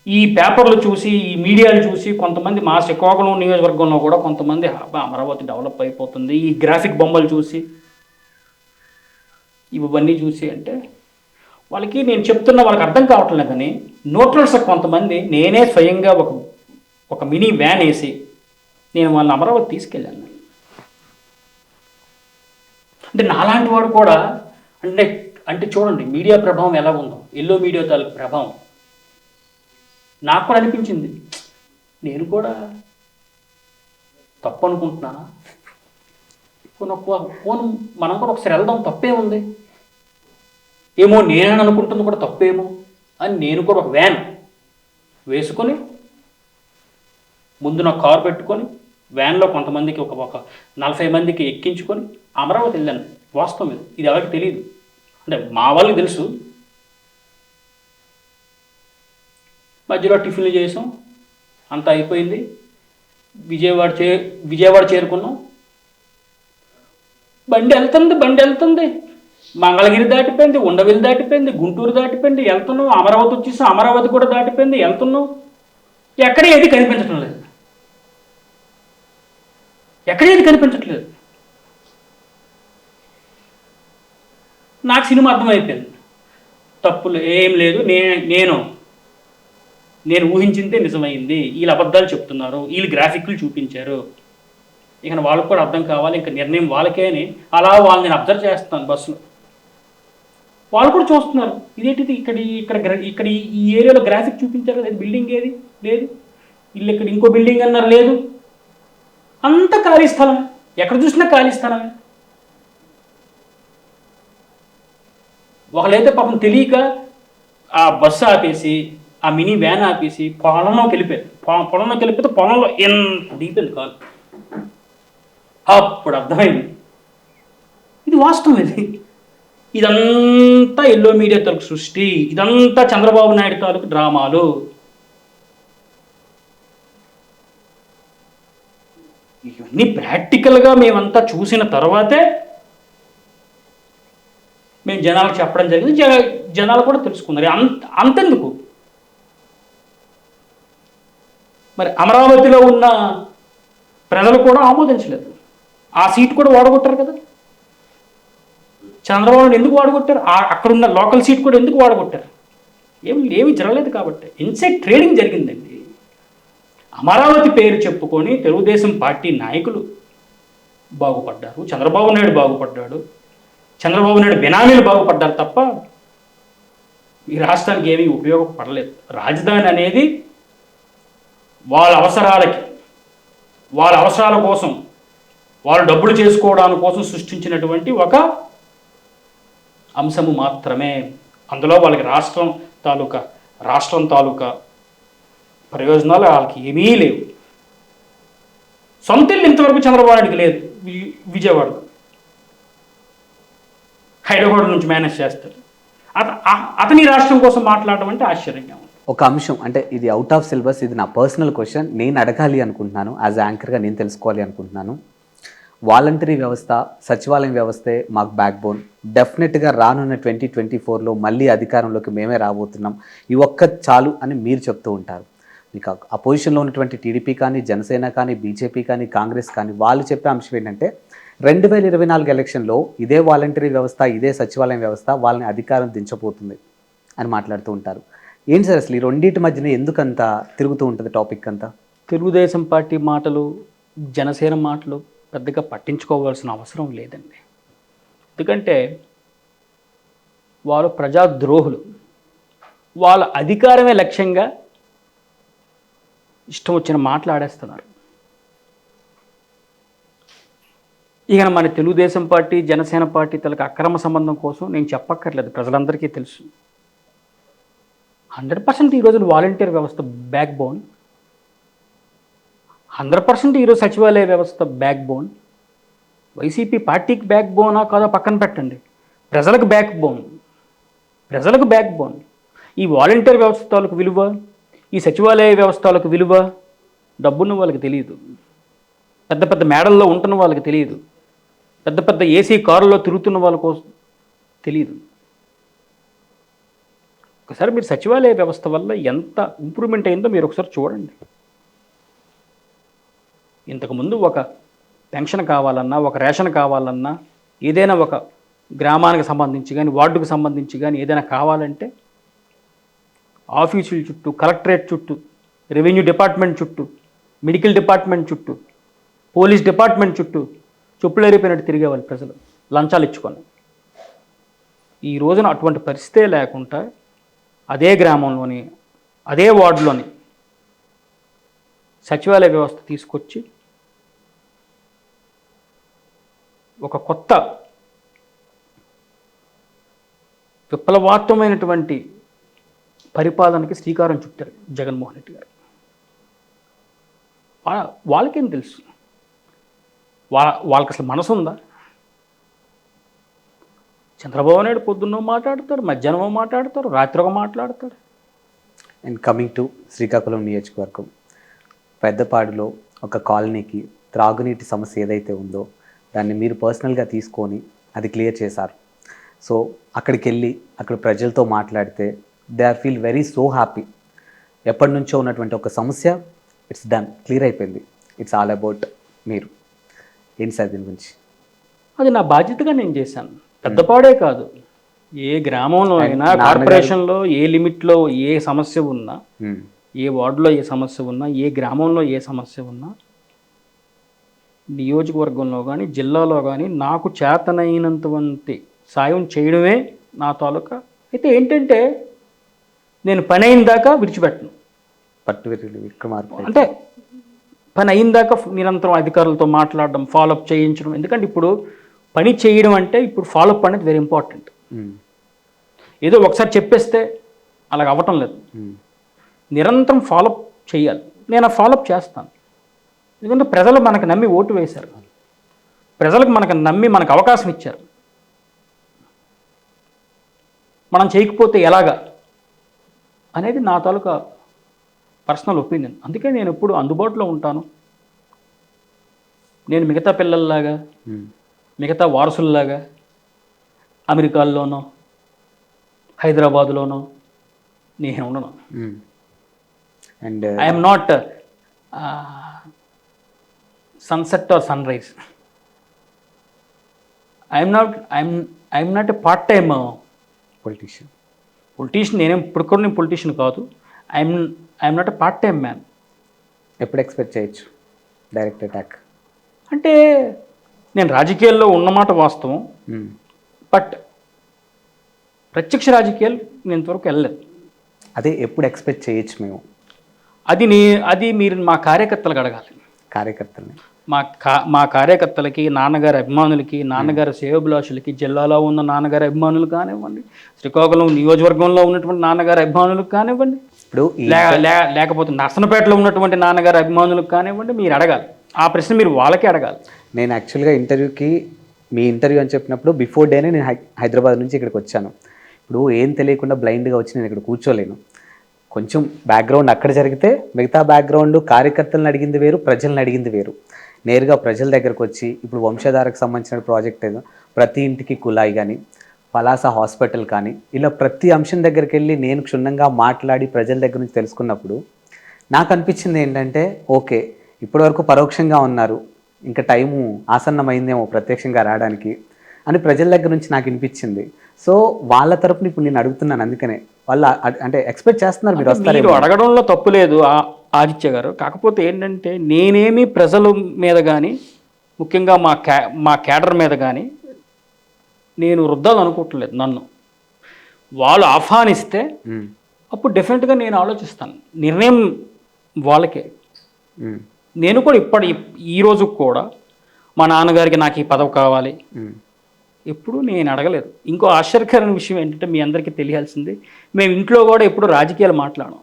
ఈ పేపర్లు చూసి, ఈ మీడియాలు చూసి కొంతమంది మా శ్రీకాకుళం నియోజకవర్గంలో కూడా కొంతమంది అమరావతి డెవలప్ అయిపోతుంది, ఈ గ్రాఫిక్ బొమ్మలు చూసి, ఇవన్నీ చూసి అంటే వాళ్ళకి నేను చెప్తున్నా వాళ్ళకి అర్థం కావట్లేదు. కానీ న్యూట్రల్స్ కొంతమంది నేనే స్వయంగా ఒక మినీ వ్యాన్ వేసి నేను వాళ్ళని అమరావతి తీసుకెళ్ళాను. అంటే నాలాంటి వాడు కూడా అంటే అంటే చూడండి మీడియా ప్రభావం ఎలా ఉందో, ఎల్లో మీడియా తాలూకు ప్రభావం. నాకు కూడా అనిపించింది, నేను కూడా తప్పు అనుకుంటున్నానా, పోను మనం కూడా ఒకసారి వెళ్దాం, తప్పే ఉంది ఏమో, నేనని అనుకుంటుంది కూడా తప్పేమో అని నేను కూడా ఒక వ్యాన్ వేసుకొని ముందు నా కారు పెట్టుకొని వ్యాన్లో కొంతమందికి ఒక 40 మందికి ఎక్కించుకొని అమరావతి వెళ్ళాను. వాస్తవం ఇది ఎవరికి తెలియదు, అంటే మా వాళ్ళకి తెలుసు. మధ్యలో టిఫిన్లు చేసాం, అంతా అయిపోయింది. విజయవాడ చేరుకున్నాం. బండి వెళ్తుంది. మంగళగిరి దాటిపోయింది, ఉండవిల్లి దాటిపోయింది, గుంటూరు దాటిపోయింది, వెళ్తున్నాం. అమరావతి వచ్చేసాం, అమరావతి కూడా దాటిపోయింది, వెళ్తున్నాం. ఎక్కడ ఏది కనిపించట్లేదు. నాకు సినిమా అర్థమైపోయింది, తప్పులు ఏం లేదు, నేను ఊహించిందే నిజమైంది, వీళ్ళు అబద్ధాలు చెప్తున్నారు, వీళ్ళు గ్రాఫిక్లు చూపించారు, ఇక వాళ్ళకు కూడా అర్థం కావాలి, ఇంకా నిర్ణయం వాళ్ళకే అని అలా వాళ్ళని నేను అబ్జర్వ్ చేస్తాను. బస్సులో వాళ్ళు కూడా చూస్తున్నారు, ఇదేంటిది ఇక్కడ ఈ ఏరియాలో గ్రాఫిక్ చూపించారు కదా, బిల్డింగ్ ఏది లేదు, ఇల్లు ఇక్కడ ఇంకో బిల్డింగ్ అన్నారు లేదు, అంత ఖాళీ స్థలం, ఎక్కడ చూసినా ఖాళీ స్థలమే. ఒకళ్ళైతే పాపం తెలియక ఆ బస్సు ఆపేసి, ఆ మినీ వ్యాన్ ఆపేసి పొలంలోకి వెళ్ళిపోతే పొలంలో ఎంత డీపెంది కాదు. అప్పుడు అర్థమైంది ఇది వాస్తవం. ఇదంతా ఎల్లో మీడియా తాలూకు సృష్టి, ఇదంతా చంద్రబాబు నాయుడు తాలూకు డ్రామాలు. ఇవన్నీ ప్రాక్టికల్గా మేమంతా చూసిన తర్వాతే మేము జనాలకు చెప్పడం జరిగింది. జనాలు కూడా తెలుసుకున్నారు. అంతెందుకు, మరి అమరావతిలో ఉన్న ప్రజలు కూడా ఆమోదించలేదు. ఆ సీట్ కూడా వాడగొట్టారు కదా. చంద్రబాబుని ఎందుకు వాడగొట్టారు? అక్కడున్న లోకల్ సీట్ కూడా ఎందుకు వాడగొట్టారు? ఏమి జరగలేదు కాబట్టి ఇన్సైడ్ ట్రేడింగ్ జరిగిందండి. అమరావతి పేరు చెప్పుకొని తెలుగుదేశం పార్టీ నాయకులు బాగుపడ్డారు, చంద్రబాబు నాయుడు బాగుపడ్డాడు, చంద్రబాబు నాయుడు బినామీలు బాగుపడ్డారు తప్ప ఈ రాష్ట్రానికి ఏమీ ఉపయోగపడలేదు. రాజధాని అనేది వాళ్ళ అవసరాల కోసం, వాళ్ళు డబ్బులు చేసుకోవడానికి కోసం సృష్టించినటువంటి ఒక అంశము మాత్రమే. అందులో వాళ్ళకి రాష్ట్రం తాలూకా ప్రయోజనాలు వాళ్ళకి ఏమీ లేవు. సొంత ఇల్లు ఇంతవరకు చంద్రబాబు నాయుడికి లేదు. విజయవాడ, హైదరాబాద్ నుంచి మేనేజ్ చేస్తారు. అతని రాష్ట్రం కోసం మాట్లాడడం అంటే ఆశ్చర్యంగా ఉంది. ఒక అంశం అంటే ఇది అవుట్ ఆఫ్ సిలబస్, ఇది నా పర్సనల్ క్వశ్చన్, నేను అడగాలి అనుకుంటున్నాను, యాజ్ యాంకర్గా నేను తెలుసుకోవాలి అనుకుంటున్నాను. వాలంటరీ వ్యవస్థ, సచివాలయం వ్యవస్థే మాకు బ్యాక్ బోన్. డెఫినెట్గా రానున్న 2024లో మళ్ళీ అధికారంలోకి మేమే రాబోతున్నాం, ఈ ఒక్క చాలు అని మీరు చెప్తూ ఉంటారు. మీకు అపోజిషన్లో ఉన్నటువంటి టీడీపీ కానీ, జనసేన కానీ, బీజేపీ కానీ, కాంగ్రెస్ కానీ వాళ్ళు చెప్పే అంశం ఏంటంటే 2024 ఎలక్షన్లో ఇదే వాలంటరీ వ్యవస్థ, ఇదే సచివాలయం వ్యవస్థ వాళ్ళని అధికారం దించబోతుంది అని మాట్లాడుతూ ఉంటారు. ఏంటి సార్ అసలు ఈ రెండింటి మధ్యన ఎందుకంత తిరుగుతూ ఉంటుంది టాపిక్ అంతా? తెలుగుదేశం పార్టీ మాటలు, జనసేన మాటలు పెద్దగా పట్టించుకోవాల్సిన అవసరం లేదండి. ఎందుకంటే వాళ్ళు ప్రజాద్రోహులు. వాళ్ళ అధికారమే లక్ష్యంగా ఇష్టం వచ్చిన మాట్లాడేస్తున్నారు. ఇక మన తెలుగుదేశం పార్టీ, జనసేన పార్టీ తలకు అక్రమ సంబంధం కోసం నేను చెప్పక్కర్లేదు, ప్రజలందరికీ తెలుసు. 100% ఈరోజు వాలంటీర్ వ్యవస్థ బ్యాక్ బోన్, 100% ఈరోజు సచివాలయ వ్యవస్థ బ్యాక్ బోన్. వైసీపీ పార్టీకి బ్యాక్ బోనా కాదో పక్కన పెట్టండి, ప్రజలకు బ్యాక్ బోన్, ప్రజలకు బ్యాక్ బోన్. ఈ వాలంటీర్ వ్యవస్థలకు విలువ, ఈ సచివాలయ వ్యవస్థలకు విలువ డబ్బున్న వాళ్ళకి తెలియదు, పెద్ద పెద్ద మేడల్లో ఉంటున్న వాళ్ళకి తెలియదు, పెద్ద పెద్ద ఏసీ కారుల్లో తిరుగుతున్న వాళ్ళ కోసం తెలియదు. ఒకసారి మీరు సచివాలయ వ్యవస్థ వల్ల ఎంత ఇంప్రూవ్మెంట్ అయిందో మీరు ఒకసారి చూడండి. ఇంతకుముందు ఒక పెన్షన్ కావాలన్నా, ఒక రేషన్ కావాలన్నా, ఏదైనా ఒక గ్రామానికి సంబంధించి కానీ, వార్డుకు సంబంధించి కానీ ఏదైనా కావాలంటే ఆఫీసుల చుట్టూ, కలెక్టరేట్ చుట్టూ, రెవెన్యూ డిపార్ట్మెంట్ చుట్టూ, మెడికల్ డిపార్ట్మెంట్ చుట్టూ, పోలీస్ డిపార్ట్మెంట్ చుట్టూ చెప్పులేరిపోయినట్టు తిరిగేవాళ్ళు ప్రజలు, లంచాలు ఇచ్చుకొని. ఈ రోజున అటువంటి పరిస్థితే లేకుండా అదే గ్రామంలోని, అదే వార్డులోని సచివాలయ వ్యవస్థ తీసుకొచ్చి ఒక కొత్త విప్లవాత్మకమైనటువంటి పరిపాలనకి శ్రీకారం చుట్టారు జగన్మోహన్ రెడ్డి గారు. వాళ్ళకేం తెలుసు, వాళ్ళకి అసలు మనసు ఉందా? చంద్రబాబు నాయుడు పొద్దున్నో మాట్లాడతాడు, మధ్యాహ్నమో మాట్లాడతారు, రాత్రిగా మాట్లాడతాడు. అండ్ కమింగ్ టు శ్రీకాకుళం నియోజకవర్గం, పెద్దపాడులో ఒక కాలనీకి త్రాగునీటి సమస్య ఏదైతే ఉందో దాన్ని మీరు పర్సనల్గా తీసుకొని అది క్లియర్ చేశారు. సో అక్కడికి వెళ్ళి అక్కడ ప్రజలతో మాట్లాడితే they are feel very so happy. ఎప్పటి నుంచో ఉన్నటువంటి ఒక సమస్య ఇట్స్ డన్, క్లియర్ అయిపోయింది. ఇట్స్ ఆల్ అబౌట్ మీరు. ఏంటి సార్ దీని గురించి? అది నా బాధ్యతగా నేను చేశాను. పెద్దపాడే కాదు, ఏ గ్రామంలో అయినా, కార్పొరేషన్లో ఏ లిమిట్లో ఏ సమస్య ఉన్నా, ఏ వార్డులో ఏ సమస్య ఉన్నా, ఏ గ్రామంలో ఏ సమస్య ఉన్నా, నియోజకవర్గంలో కానీ జిల్లాలో కానీ నాకు చేతనైనంతవంటి సాయం చేయడమే నా తాలూకా. అయితే ఏంటంటే నేను పని అయిన దాకా విడిచిపెట్టను. అంటే పని అయిన దాకా నిరంతరం అధికారులతో మాట్లాడడం, ఫాలోఅప్ చేయించడం. ఎందుకంటే ఇప్పుడు పని చేయడం అంటే ఇప్పుడు ఫాలోఅప్ అనేది వెరీ ఇంపార్టెంట్. ఏదో ఒకసారి చెప్పేస్తే అలాగ అవ్వటం లేదు, నిరంతరం ఫాలోఅప్ చేయాలి. నేను ఆ ఫాలోఅప్ చేస్తాను. ఎందుకంటే ప్రజలు మనకు నమ్మి ఓటు వేశారు, ప్రజలకు మనకు నమ్మి మనకు అవకాశం ఇచ్చారు. మనం చేయకపోతే ఎలాగా అనేది నా తాలూకా పర్సనల్ ఒపీనియన్. అందుకే నేను ఎప్పుడు అందుబాటులో ఉంటాను. నేను మిగతా పిల్లల్లాగా, మిగతా వారసుల్లాగా అమెరికాల్లోనో హైదరాబాదులోనో నేను ఉండను. And I'm not sunset or sunrise. I'm not a part time politician. నేనేం ఇప్పుడు కూడా నేను పొలిటీషియన్ కాదు. I'm not a part time man. ఎప్పుడు ఎక్స్పెక్ట్ చేయొచ్చు డైరెక్ట్ అటాక్? అంటే నేను రాజకీయాల్లో ఉన్నమాట వాస్తవం, బట్ ప్రత్యక్ష రాజకీయాలు నేను ఇంతవరకు వెళ్ళలేదు. అదే ఎప్పుడు ఎక్స్పెక్ట్ చేయొచ్చు మేము? అది మీరు మా కార్యకర్తలకు అడగాలి. కార్యకర్తలని మా కార్యకర్తలకి, నాన్నగారి అభిమానులకి, నాన్నగారి శ్రేయోభిలాషులకి, జిల్లాలో ఉన్న నాన్నగారి అభిమానులు కానివ్వండి, శ్రీకాకుళం నియోజకవర్గంలో ఉన్నటువంటి నాన్నగారి అభిమానులకు కానివ్వండి, ఇప్పుడు లేకపోతే నర్సనపేటలో ఉన్నటువంటి నాన్నగారి అభిమానులకు కానివ్వండి, మీరు అడగాలి. ఆ ప్రశ్న మీరు వాళ్ళకే అడగాలి. నేను యాక్చువల్గా మీ ఇంటర్వ్యూ అని చెప్పినప్పుడు బిఫోర్ డేనే నేను హైదరాబాద్ నుంచి ఇక్కడికి వచ్చాను. ఇప్పుడు ఏం తెలియకుండా బ్లైండ్గా వచ్చి నేను ఇక్కడ కూర్చోలేను. కొంచెం బ్యాక్గ్రౌండ్ అక్కడ జరిగితే మిగతా బ్యాక్గ్రౌండ్ కార్యకర్తలను అడిగింది వేరు, ప్రజలను అడిగింది వేరు. నేరుగా ప్రజల దగ్గరకు వచ్చి ఇప్పుడు వంశధారకు సంబంధించిన ప్రాజెక్ట్ ఏదో ప్రతి ఇంటికి కుళాయి కానీ, పలాస హాస్పిటల్ కానీ, ఇలా ప్రతి అంశం దగ్గరికి వెళ్ళి నేను క్షుణ్ణంగా మాట్లాడి ప్రజల దగ్గర నుంచి తెలుసుకున్నప్పుడు నాకు అనిపించింది ఏంటంటే, ఓకే ఇప్పటివరకు పరోక్షంగా ఉన్నారు, ఇంకా టైము ఆసన్నమైందేమో ప్రత్యక్షంగా రావడానికి అని ప్రజల దగ్గర నుంచి నాకు అనిపించింది. సో వాళ్ళ తరపున ఇప్పుడు నేను అడుగుతున్నాను. అందుకనే వాళ్ళు అంటే ఎక్స్పెక్ట్ చేస్తున్నారు మీరు వస్తారు. మీరు అడగడంలో తప్పు లేదు ఆదిత్య గారు. కాకపోతే ఏంటంటే నేనేమి ప్రజల మీద కానీ, ముఖ్యంగా మా క్యాడర్ మీద కానీ నేను రుద్దాలనుకోవట్లేదు. నన్ను వాళ్ళు ఆహ్వానిస్తే అప్పుడు డెఫినెట్గా నేను ఆలోచిస్తాను. నిర్ణయం వాళ్ళకే. ఉమ్, నేను కూడా ఈ రోజు కూడా మా నాన్నగారికి నాకు ఈ పదవి కావాలి ఉమ్, ఎప్పుడు నేను అడగలేదు. ఇంకో ఆశ్చర్యకరమైన విషయం ఏంటంటే మీ అందరికీ తెలియాల్సింది, మేము ఇంట్లో కూడా ఎప్పుడు రాజకీయాలు మాట్లాడం.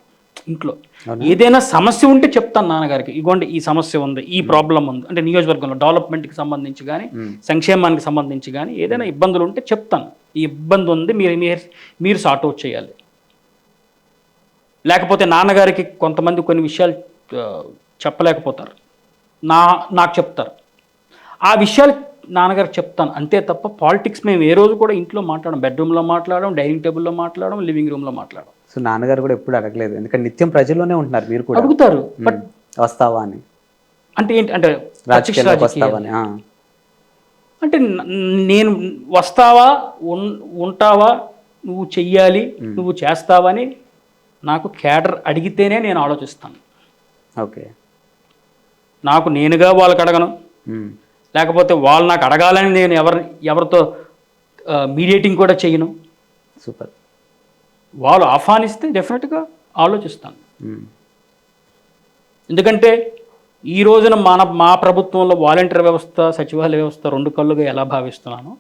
ఇంట్లో అవునా? ఏదైనా సమస్య ఉంటే చెప్తాను నాన్నగారికి, ఇగోండి ఈ సమస్య ఉంది, ఈ ప్రాబ్లం ఉంది, అంటే నియోజకవర్గంలో డెవలప్మెంట్కి సంబంధించి కానీ సంక్షేమానికి సంబంధించి కానీ ఏదైనా ఇబ్బందులు ఉంటే చెప్తాను. ఈ ఇబ్బంది ఉంది, మీరు సార్ట్ అవుట్ చేయాలి. లేకపోతే నాన్నగారికి కొంతమంది కొన్ని విషయాలు ఆ, చెప్పలేకపోతారు, నాకు చెప్తారు. ఆ విషయాలు నాన్నగారికి చెప్తాను అంతే తప్ప పాలిటిక్స్ మేము ఏ రోజు కూడా ఇంట్లో మాట్లాడడం. బెడ్రూమ్లో మాట్లాడడం, డైనింగ్ టేబుల్లో మాట్లాడడం, లివింగ్ రూమ్లో మాట్లాడడం. సో నాన్నగారు కూడా ఎప్పుడు అడగలేదు, ఎందుకంటే నిత్యం ప్రజల్లోనే ఉంటున్నారు మీరు కూడా. అడుగుతారు, బట్ వస్తావా అని, అంటే ఏంటి అంటే ప్రత్యక్ష రాజకీయాల్లోకి రాజకీయాలు. వస్తావా అని. అంటే నేను వస్తావా, ఉంటావా, నువ్వు చెయ్యాలి, నువ్వు చేస్తావని నాకు క్యాడర్ అడిగితేనే నేను ఆలోచిస్తాను. ఓకే. నాకు నేనుగా వాళ్ళకి అడగను, లేకపోతే వాళ్ళు నాకు అడగాలని నేను ఎవరితో మీడియేటింగ్ కూడా చేయను. సూపర్. వాళ్ళు ఆహ్వానిస్తే డెఫినెట్గా ఆలోచిస్తాను. ఎందుకంటే ఈ రోజున మా ప్రభుత్వంలో వాలంటీర్ వ్యవస్థ, సచివాలయ వ్యవస్థ రెండు కళ్ళుగా ఎలా భావిస్తున్నానో,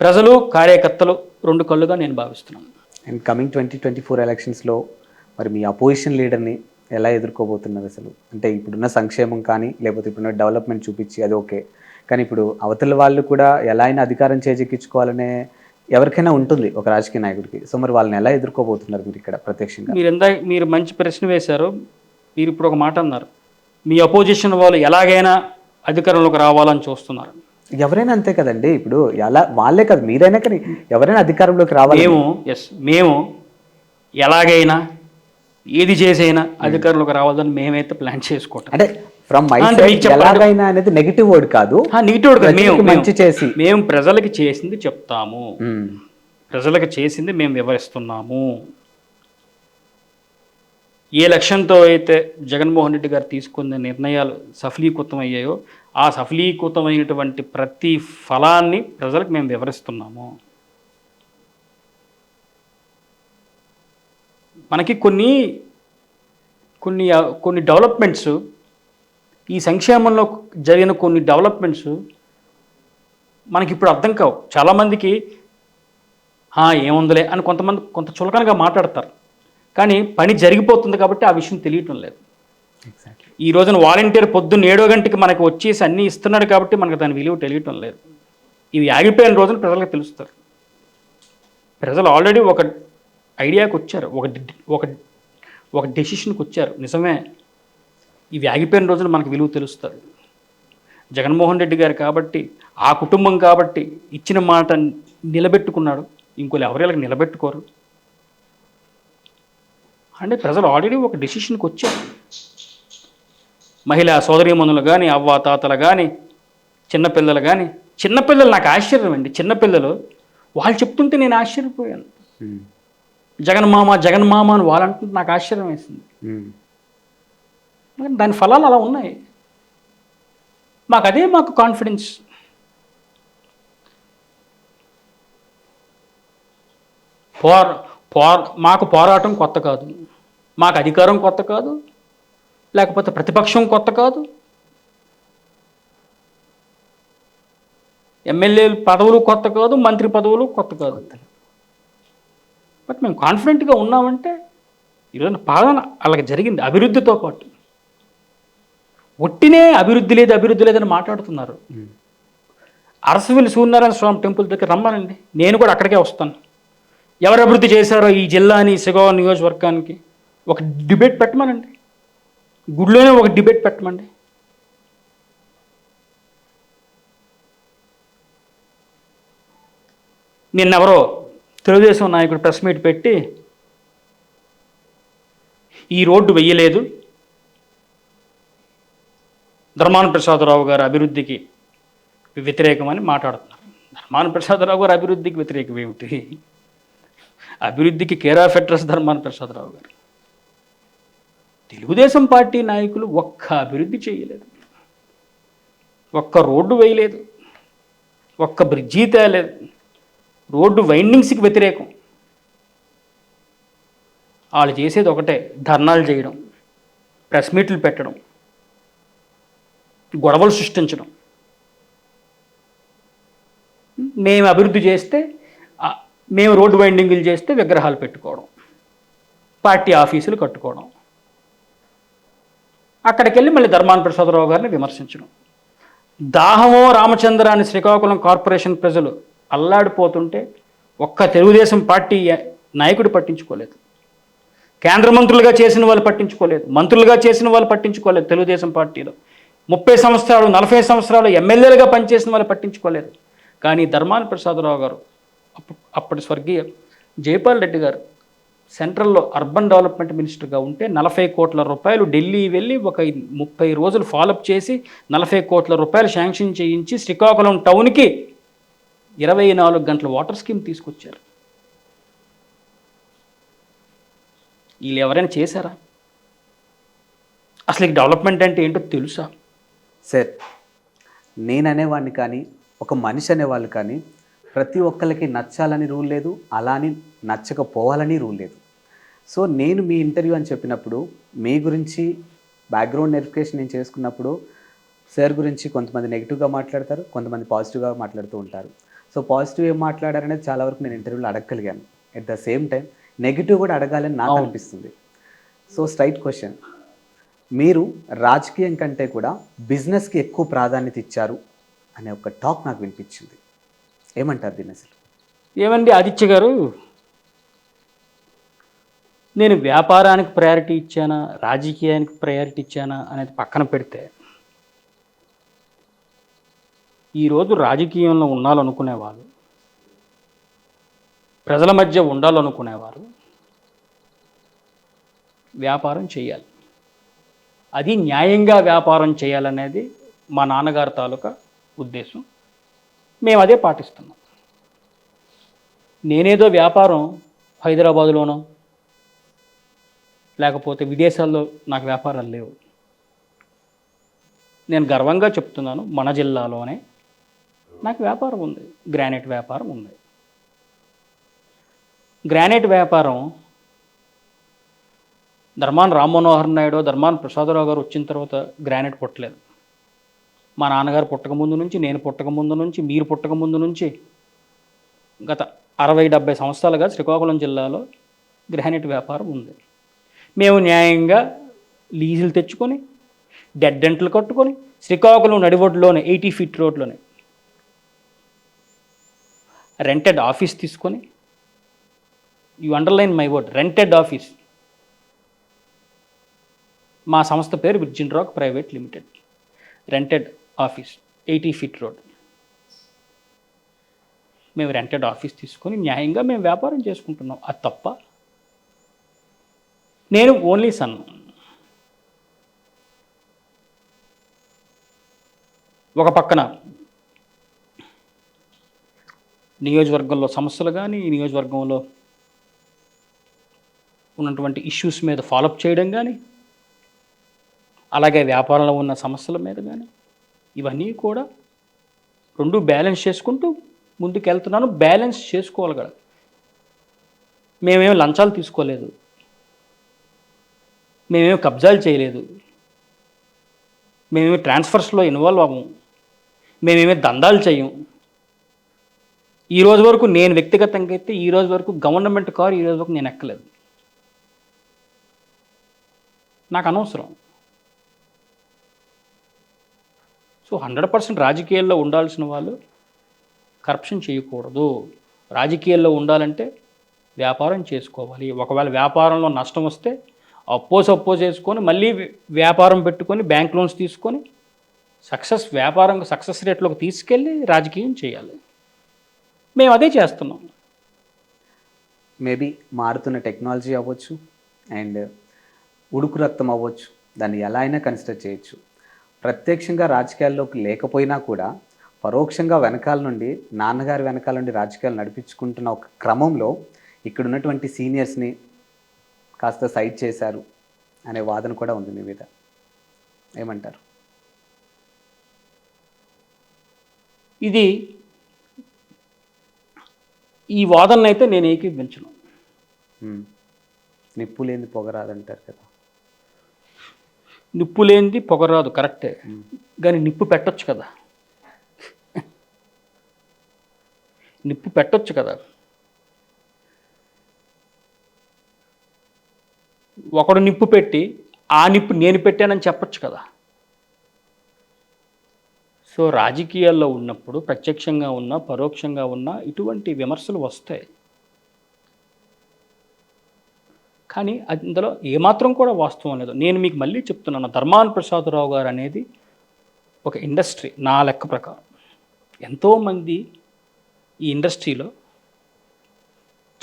ప్రజలు కార్యకర్తలు రెండు కళ్ళుగా నేను భావిస్తున్నాను. అండ్ కమింగ్ 2024 ఎలక్షన్స్లో మరి మీ అపోజిషన్ లీడర్ని ఎలా ఎదుర్కోబోతున్నారు అసలు? అంటే ఇప్పుడున్న సంక్షేమం కానీ లేకపోతే ఇప్పుడున్న డెవలప్మెంట్ చూపించి అది ఓకే, కానీ ఇప్పుడు అవతల వాళ్ళు కూడా ఎలా అయినా అధికారం చేజెక్కించుకోవాలనే ఎవరికైనా ఉంటుంది ఒక రాజకీయ నాయకుడికి. సో మరి వాళ్ళని ఎలా ఎదుర్కోబోతున్నారు మీరు ఇక్కడ ప్రత్యక్షంగా? మీరు మంచి ప్రశ్న వేశారు. మీరు ఇప్పుడు ఒక మాట అన్నారు, మీ అపోజిషన్ వాళ్ళు ఎలాగైనా అధికారంలోకి రావాలని చూస్తున్నారు. ఎవరైనా అంతే కదండి. ఇప్పుడు ఎలా వాళ్ళే కాదు, మీరైనా కానీ ఎవరైనా అధికారంలోకి రావాలి. మేము ఎలాగైనా ఏది చేసైనా అధికారంలోకి రావాలని మేమైతే ప్లాన్ చేసుకుంటాం. అంటే ఫ్రమ్ మై సైడ్ ఎలాగైనా అనేది నెగిటివ్ వర్డ్ కాదు, నెగిటివ్ వర్డ్ కాదు. మేము మంచి చేసి మేము ప్రజలకి చేసింది చెప్తాము, ప్రజలకు చేసింది మేము వివరిస్తున్నాము. ఏ లక్ష్యంతో అయితే జగన్మోహన్ రెడ్డి గారు తీసుకున్న నిర్ణయాలు సఫలీకృతం అయ్యాయో ఆ సఫలీకృతమైనటువంటి ప్రతి ఫలాన్ని ప్రజలకు మేము వివరిస్తున్నాము. మనకి కొన్ని కొన్ని కొన్ని డెవలప్మెంట్స్, ఈ సంక్షేమంలో జరిగిన కొన్ని డెవలప్మెంట్స్ మనకి ఇప్పుడు అర్థం కావు. చాలామందికి ఏముందిలే అని కొంత చులకనగా మాట్లాడతారు, కానీ పని జరిగిపోతుంది కాబట్టి ఆ విషయం తెలియటం లేదు. ఈ రోజున వాలంటీర్ పొద్దున్న 7 గంటకి మనకు వచ్చేసి అన్నీ ఇస్తున్నాడు కాబట్టి మనకు దాని విలువ తెలియటం లేదు. ఇవి ఆగిపోయిన రోజున ప్రజలకు తెలుస్తారు. ప్రజలు ఆల్రెడీ ఒక ఐడియాకి వచ్చారు, ఒక డెసిషన్కి వచ్చారు. నిజమే, ఇవి ఆగిపోయిన రోజున మనకు విలువ తెలుస్తుంది. జగన్మోహన్ రెడ్డి గారు కాబట్టి, ఆ కుటుంబం కాబట్టి ఇచ్చిన మాట నిలబెట్టుకున్నాడు. ఇంకోళ్ళు ఎవరు నిలబెట్టుకోరు అంటే ప్రజలు ఆల్రెడీ ఒక డెసిషన్కి వచ్చారు. మహిళా సోదరీమణులు కానీ, అవ్వ తాతలు కానీ, చిన్నపిల్లలు నాకు ఆశ్చర్యం అండి. చిన్నపిల్లలు వాళ్ళు చెప్తుంటే నేను ఆశ్చర్యపోయాను. జగన్మామ అని వాళ్ళు అంటుంటే నాకు ఆశ్చర్యం వేసింది. దాని ఫలాలు అలా ఉన్నాయి. మాకు కాన్ఫిడెన్స్. మాకు పోరాటం కొత్త కాదు, మాకు అధికారం కొత్త కాదు, లేకపోతే ప్రతిపక్షం కొత్త కాదు, ఎమ్మెల్యే పదవులు కొత్త కాదు, మంత్రి పదవులు కొత్త కాదు. బట్ మేము కాన్ఫిడెంట్గా ఉన్నామంటే ఈరోజు పాలన అలాగే జరిగింది. అభివృద్ధితో పాటు ఒట్టినే అభివృద్ధి లేదని మాట్లాడుతున్నారు. అరసవిల్లి సూర్యనారాయణ స్వామి టెంపుల్ దగ్గర రమ్మనండి, నేను కూడా అక్కడికే వస్తాను. ఎవరు అభివృద్ధి చేశారో ఈ జిల్లాని, సిగోవ నియోజకవర్గానికి ఒక డిబేట్ పెట్టమనండి. గుడిలోనే ఒక డిబేట్ పెట్టమండి. నిన్నెవరో తెలుగుదేశం నాయకుడు ప్రెస్ మీట్ పెట్టి ఈ రోడ్డు వెయ్యలేదు, ధర్మాన ప్రసాదరావు గారు అభివృద్ధికి వ్యతిరేకమని మాట్లాడుతున్నారు. ధర్మాన ప్రసాదరావు గారు అభివృద్ధికి వ్యతిరేకం ఏమిటి? అభివృద్ధికి care of address Dharmana Prasadarao గారు. తెలుగుదేశం పార్టీ నాయకులు ఒక్క అభివృద్ధి చేయలేదు, ఒక్క రోడ్డు వేయలేదు, ఒక్క బ్రిడ్జి తేలేదు. రోడ్డు వైండింగ్స్కి వ్యతిరేకం. వాళ్ళు చేసేది ఒకటే, ధర్నాలు చేయడం, ప్రెస్ మీట్లు పెట్టడం, గొడవలు సృష్టించడం, మేము అభివృద్ధి చేస్తే ఆ, మేము రోడ్డు వైండింగ్లు చేస్తే విగ్రహాలు పెట్టుకోవడం, పార్టీ ఆఫీసులు కట్టుకోవడం, అక్కడికి వెళ్ళి మళ్ళీ ధర్మాన ప్రసాదరావు గారిని విమర్శించడం. దాహమో రామచంద్ర అని శ్రీకాకుళం కార్పొరేషన్ ప్రజలు అల్లాడిపోతుంటే ఒక్క తెలుగుదేశం పార్టీ నాయకుడు పట్టించుకోలేదు. కేంద్ర మంత్రులుగా చేసిన వాళ్ళు పట్టించుకోలేదు, మంత్రులుగా చేసిన వాళ్ళు పట్టించుకోలేదు. తెలుగుదేశం పార్టీలో 30 సంవత్సరాలు 40 సంవత్సరాలు ఎమ్మెల్యేలుగా పనిచేసిన వాళ్ళు పట్టించుకోలేదు. కానీ ధర్మాన ప్రసాదరావు గారు, అప్పటి స్వర్గీయ జైపాల్ రెడ్డి గారు సెంట్రల్లో అర్బన్ డెవలప్మెంట్ మినిస్టర్గా ఉంటే 40 కోట్ల రూపాయలు ఢిల్లీ వెళ్ళి ఒక 30 రోజులు ఫాలోఅప్ చేసి 40 కోట్ల రూపాయలు శాంక్షన్ చేయించి శ్రీకాకుళం టౌన్కి 24 గంటల వాటర్ స్కీమ్ తీసుకొచ్చారు. వీళ్ళు ఎవరైనా చేశారా? అసలు డెవలప్మెంట్ అంటే ఏంటో తెలుసా? సార్, నేను అనేవాడిని కానీ ఒక మనిషి అనేవాళ్ళు కానీ ప్రతి ఒక్కరికి నచ్చాలని రూల్ లేదు, అలాని నచ్చకపోవాలని రూల్ లేదు. సో నేను మీ ఇంటర్వ్యూ అని చెప్పినప్పుడు మీ గురించి బ్యాక్గ్రౌండ్ వెరిఫికేషన్ నేను చేసుకున్నప్పుడు సార్ గురించి కొంతమంది నెగిటివ్గా మాట్లాడతారు, కొంతమంది పాజిటివ్గా మాట్లాడుతూ ఉంటారు. సో పాజిటివ్ ఏం మాట్లాడారనేది చాలా వరకు నేను ఇంటర్వ్యూలో అడగగలిగాను. At the same time negative కూడా అడగాలని నాకు అనిపిస్తుంది. సో స్ట్రైట్ క్వశ్చన్, మీరు రాజకీయం కంటే కూడా బిజినెస్కి ఎక్కువ ప్రాధాన్యత ఇచ్చారు అనే ఒక టాక్ నాకు వినిపించింది. ఏమంటారు దీన్ని అసలు? ఏమండి ఆదిత్య గారు, నేను వ్యాపారానికి ప్రయారిటీ ఇచ్చానా రాజకీయానికి ప్రయారిటీ ఇచ్చానా అనేది పక్కన పెడితే, ఈరోజు రాజకీయంలో ఉండాలనుకునేవాళ్ళు, ప్రజల మధ్య ఉండాలనుకునేవారు వ్యాపారం చేయాలి. అది న్యాయంగా వ్యాపారం చేయాలనేది మా నాన్నగారి తాలూకా ఉద్దేశం. మేము అదే పాటిస్తున్నాం. నేనేదో వ్యాపారం హైదరాబాదులోనో లేకపోతే విదేశాల్లో నాకు వ్యాపారాలు లేవు. నేను గర్వంగా చెప్తున్నాను, మన జిల్లాలోనే నాకు వ్యాపారం ఉంది, గ్రానైట్ వ్యాపారం ఉంది. గ్రానైట్ వ్యాపారం ధర్మాన రామ్మనోహర్ నాయుడు, ధర్మాన ప్రసాదరావు గారు వచ్చిన తర్వాత గ్రానైట్ పుట్టలేదు. మా నాన్నగారు పుట్టకముందు నుంచి, నేను పుట్టకముందు నుంచి, మీరు పుట్టకముందు నుంచి గత 60-70 సంవత్సరాలుగా శ్రీకాకుళం జిల్లాలో గ్రానైట్ వ్యాపారం ఉంది. మేము న్యాయంగా లీజులు తెచ్చుకొని డెడ్ ఎంట్లు కట్టుకొని శ్రీకాకుళం నడిబొడ్డులోనే 80 ఫీట్ రోడ్లోనే రెంటెడ్ ఆఫీస్ తీసుకొని, you underline my word, rented office. మా సంస్థ పేరు virgin rock private limited. Rented office 80 feet road. మేము రెంటెడ్ ఆఫీస్ తీసుకొని న్యాయంగా మేము వ్యాపారం చేసుకుంటున్నాం. అది తప్ప? నేను ఓన్లీ సన్. ఒక పక్కన నియోజకవర్గంలో సమస్యలు కానీ, ఈ నియోజకవర్గంలో ఉన్నటువంటి ఇష్యూస్ మీద ఫాలోఅప్ చేయడం కానీ, అలాగే వ్యాపారంలో ఉన్న సమస్యల మీద కానీ, ఇవన్నీ కూడా రెండు బ్యాలెన్స్ చేసుకుంటూ ముందుకు వెళ్తున్నాను. బ్యాలెన్స్ చేసుకోవాలి కదా. మేమేం లంచాలు తీసుకోలేదు, మేమేమి కబ్జాలు చేయలేదు, మేమేమి ట్రాన్స్ఫర్స్లో ఇన్వాల్వ్ అవ్వము, మేమేమి దందాలు చేయం. ఈ రోజు వరకు నేను వ్యక్తిగతంగా అయితే ఈ రోజు వరకు గవర్నమెంట్ కారు ఈ రోజు వరకు నేను ఎక్కలేదు. నాకు అనవసరం. సో 100% రాజకీయాల్లో ఉండాల్సిన వాళ్ళు కరప్షన్ చేయకూడదు. రాజకీయాల్లో ఉండాలంటే వ్యాపారం చేసుకోవాలి. ఒకవేళ వ్యాపారంలో నష్టం వస్తే అప్పో చేసుకొని మళ్ళీ వ్యాపారం పెట్టుకొని బ్యాంక్ లోన్స్ తీసుకొని వ్యాపారం సక్సెస్ రేట్లోకి తీసుకెళ్ళి రాజకీయం చేయాలి. మేము అదే చేస్తున్నాం. మేబీ మారుతున్న టెక్నాలజీ అవ్వచ్చు అండ్ ఉడుకు రక్తం అవ్వచ్చు, దాన్ని ఎలా అయినా కన్సిడర్ చేయొచ్చు. ప్రత్యక్షంగా రాజకీయాల్లోకి లేకపోయినా కూడా పరోక్షంగా వెనకాల నుండి, నాన్నగారి వెనకాల నుండి రాజకీయాలు నడిపించుకుంటున్న ఒక క్రమంలో ఇక్కడ ఉన్నటువంటి సీనియర్స్ని కాస్త సైడ్ చేశారు అనే వాదన కూడా ఉంది మీ మీద. ఏమంటారు? ఇది ఈ వాదన అయితే నేను ఏకీభవించను. నిప్పు లేని పొగరాదంటారు కదా. నిప్పు లేనిది పొగ రాదు, కరెక్టే. కానీ నిప్పు పెట్టొచ్చు కదా, నిప్పు పెట్టొచ్చు కదా. ఒకడు నిప్పు పెట్టి ఆ నిప్పు నేను పెట్టానని చెప్పొచ్చు కదా. సో రాజకీయాల్లో ఉన్నప్పుడు ప్రత్యక్షంగా ఉన్నా పరోక్షంగా ఉన్నా ఇటువంటి విమర్శలు వస్తాయి. కానీ అందులో ఏమాత్రం కూడా వాస్తవం లేదు. నేను మీకు మళ్ళీ చెప్తున్నాను, ధర్మాన ప్రసాదరావు గారు అనేది ఒక ఇండస్ట్రీ. నా లెక్క ప్రకారం ఎంతోమంది ఈ ఇండస్ట్రీలో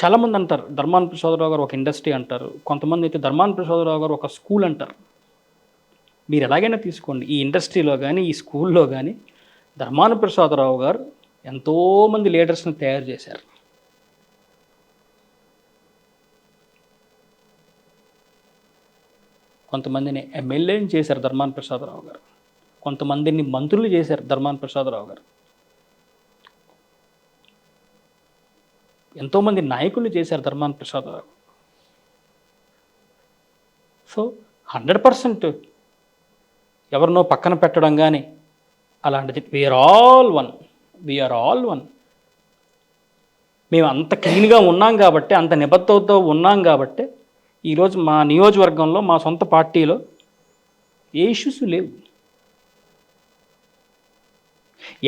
చాలామంది అంటారు ధర్మాన ప్రసాదరావు గారు ఒక ఇండస్ట్రీ అంటారు, కొంతమంది అయితే ధర్మాన ప్రసాదరావు గారు ఒక స్కూల్ అంటారు. మీరు ఎలాగైనా తీసుకోండి, ఈ ఇండస్ట్రీలో కానీ ఈ స్కూల్లో కానీ ధర్మాన ప్రసాదరావు గారు ఎంతోమంది లీడర్స్ని తయారు చేశారు. కొంతమందిని ఎమ్మెల్యేని చేశారు ధర్మాన ప్రసాదరావు గారు, కొంతమందిని మంత్రులు చేశారు ధర్మాన ప్రసాదరావు గారు, ఎంతోమంది నాయకులు చేశారు ధర్మాన ప్రసాదరావు. సో 100% ఎవరినో పక్కన పెట్టడం కానీ అలాంటిది, వీఆర్ ఆల్ వన్. మేము అంత క్లీన్గా ఉన్నాం కాబట్టి, అంత నిబద్ధతతో ఉన్నాం కాబట్టి ఈరోజు మా నియోజకవర్గంలో మా సొంత పార్టీలో ఏ ఇష్యూస్ లేవు.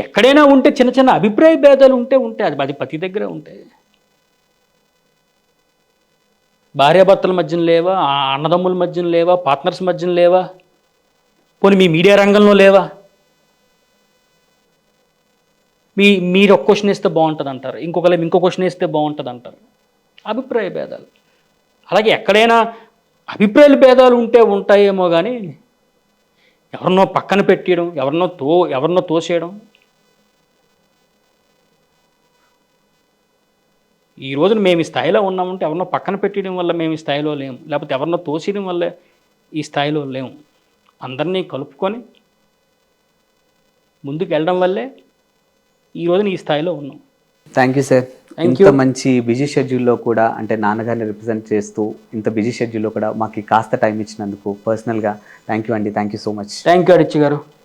ఎక్కడైనా ఉంటే చిన్న చిన్న అభిప్రాయ భేదాలు ఉంటే అది ప్రతి దగ్గర ఉంటాయి. భార్యాభర్తల మధ్యన లేవా, అన్నదమ్ముల మధ్యన లేవా, పార్ట్నర్స్ మధ్యన లేవా, పోనీ మీ మీడియా రంగంలో లేవా? మీరు ఒక క్వశ్చన్ వేస్తే బాగుంటుంది అంటారు, ఇంకో క్వశ్చన్ వేస్తే బాగుంటుంది అంటారు. అభిప్రాయ భేదాలు. అలాగే ఎక్కడైనా అభిప్రాయ భేదాలు ఉంటాయేమో కానీ ఎవరినో పక్కన పెట్టేయడం, ఎవరినో తోసేయడం. ఈ రోజున మేము ఈ స్థాయిలో ఉన్నామంటే ఎవరినో పక్కన పెట్టడం వల్ల మేము ఈ స్థాయిలో లేము, లేకపోతే ఎవరినో తోసేయడం వల్ల ఈ స్థాయిలో లేము. అందరినీ కలుపుకొని ముందుకు వెళ్ళడం వల్లే ఈ రోజున ఈ స్థాయిలో ఉన్నాం. Thank you sir. ఇంత మంచి బిజీ షెడ్యూల్లో కూడా, అంటే నాన్నగారిని రిప్రజెంట్ చేస్తూ ఇంత బిజీ షెడ్యూల్లో కూడా మాకు కాస్త టైం ఇచ్చినందుకు పర్సనల్గా థ్యాంక్ యూ అండి. Thank you so much. Thank you అడిచ్చి గారు.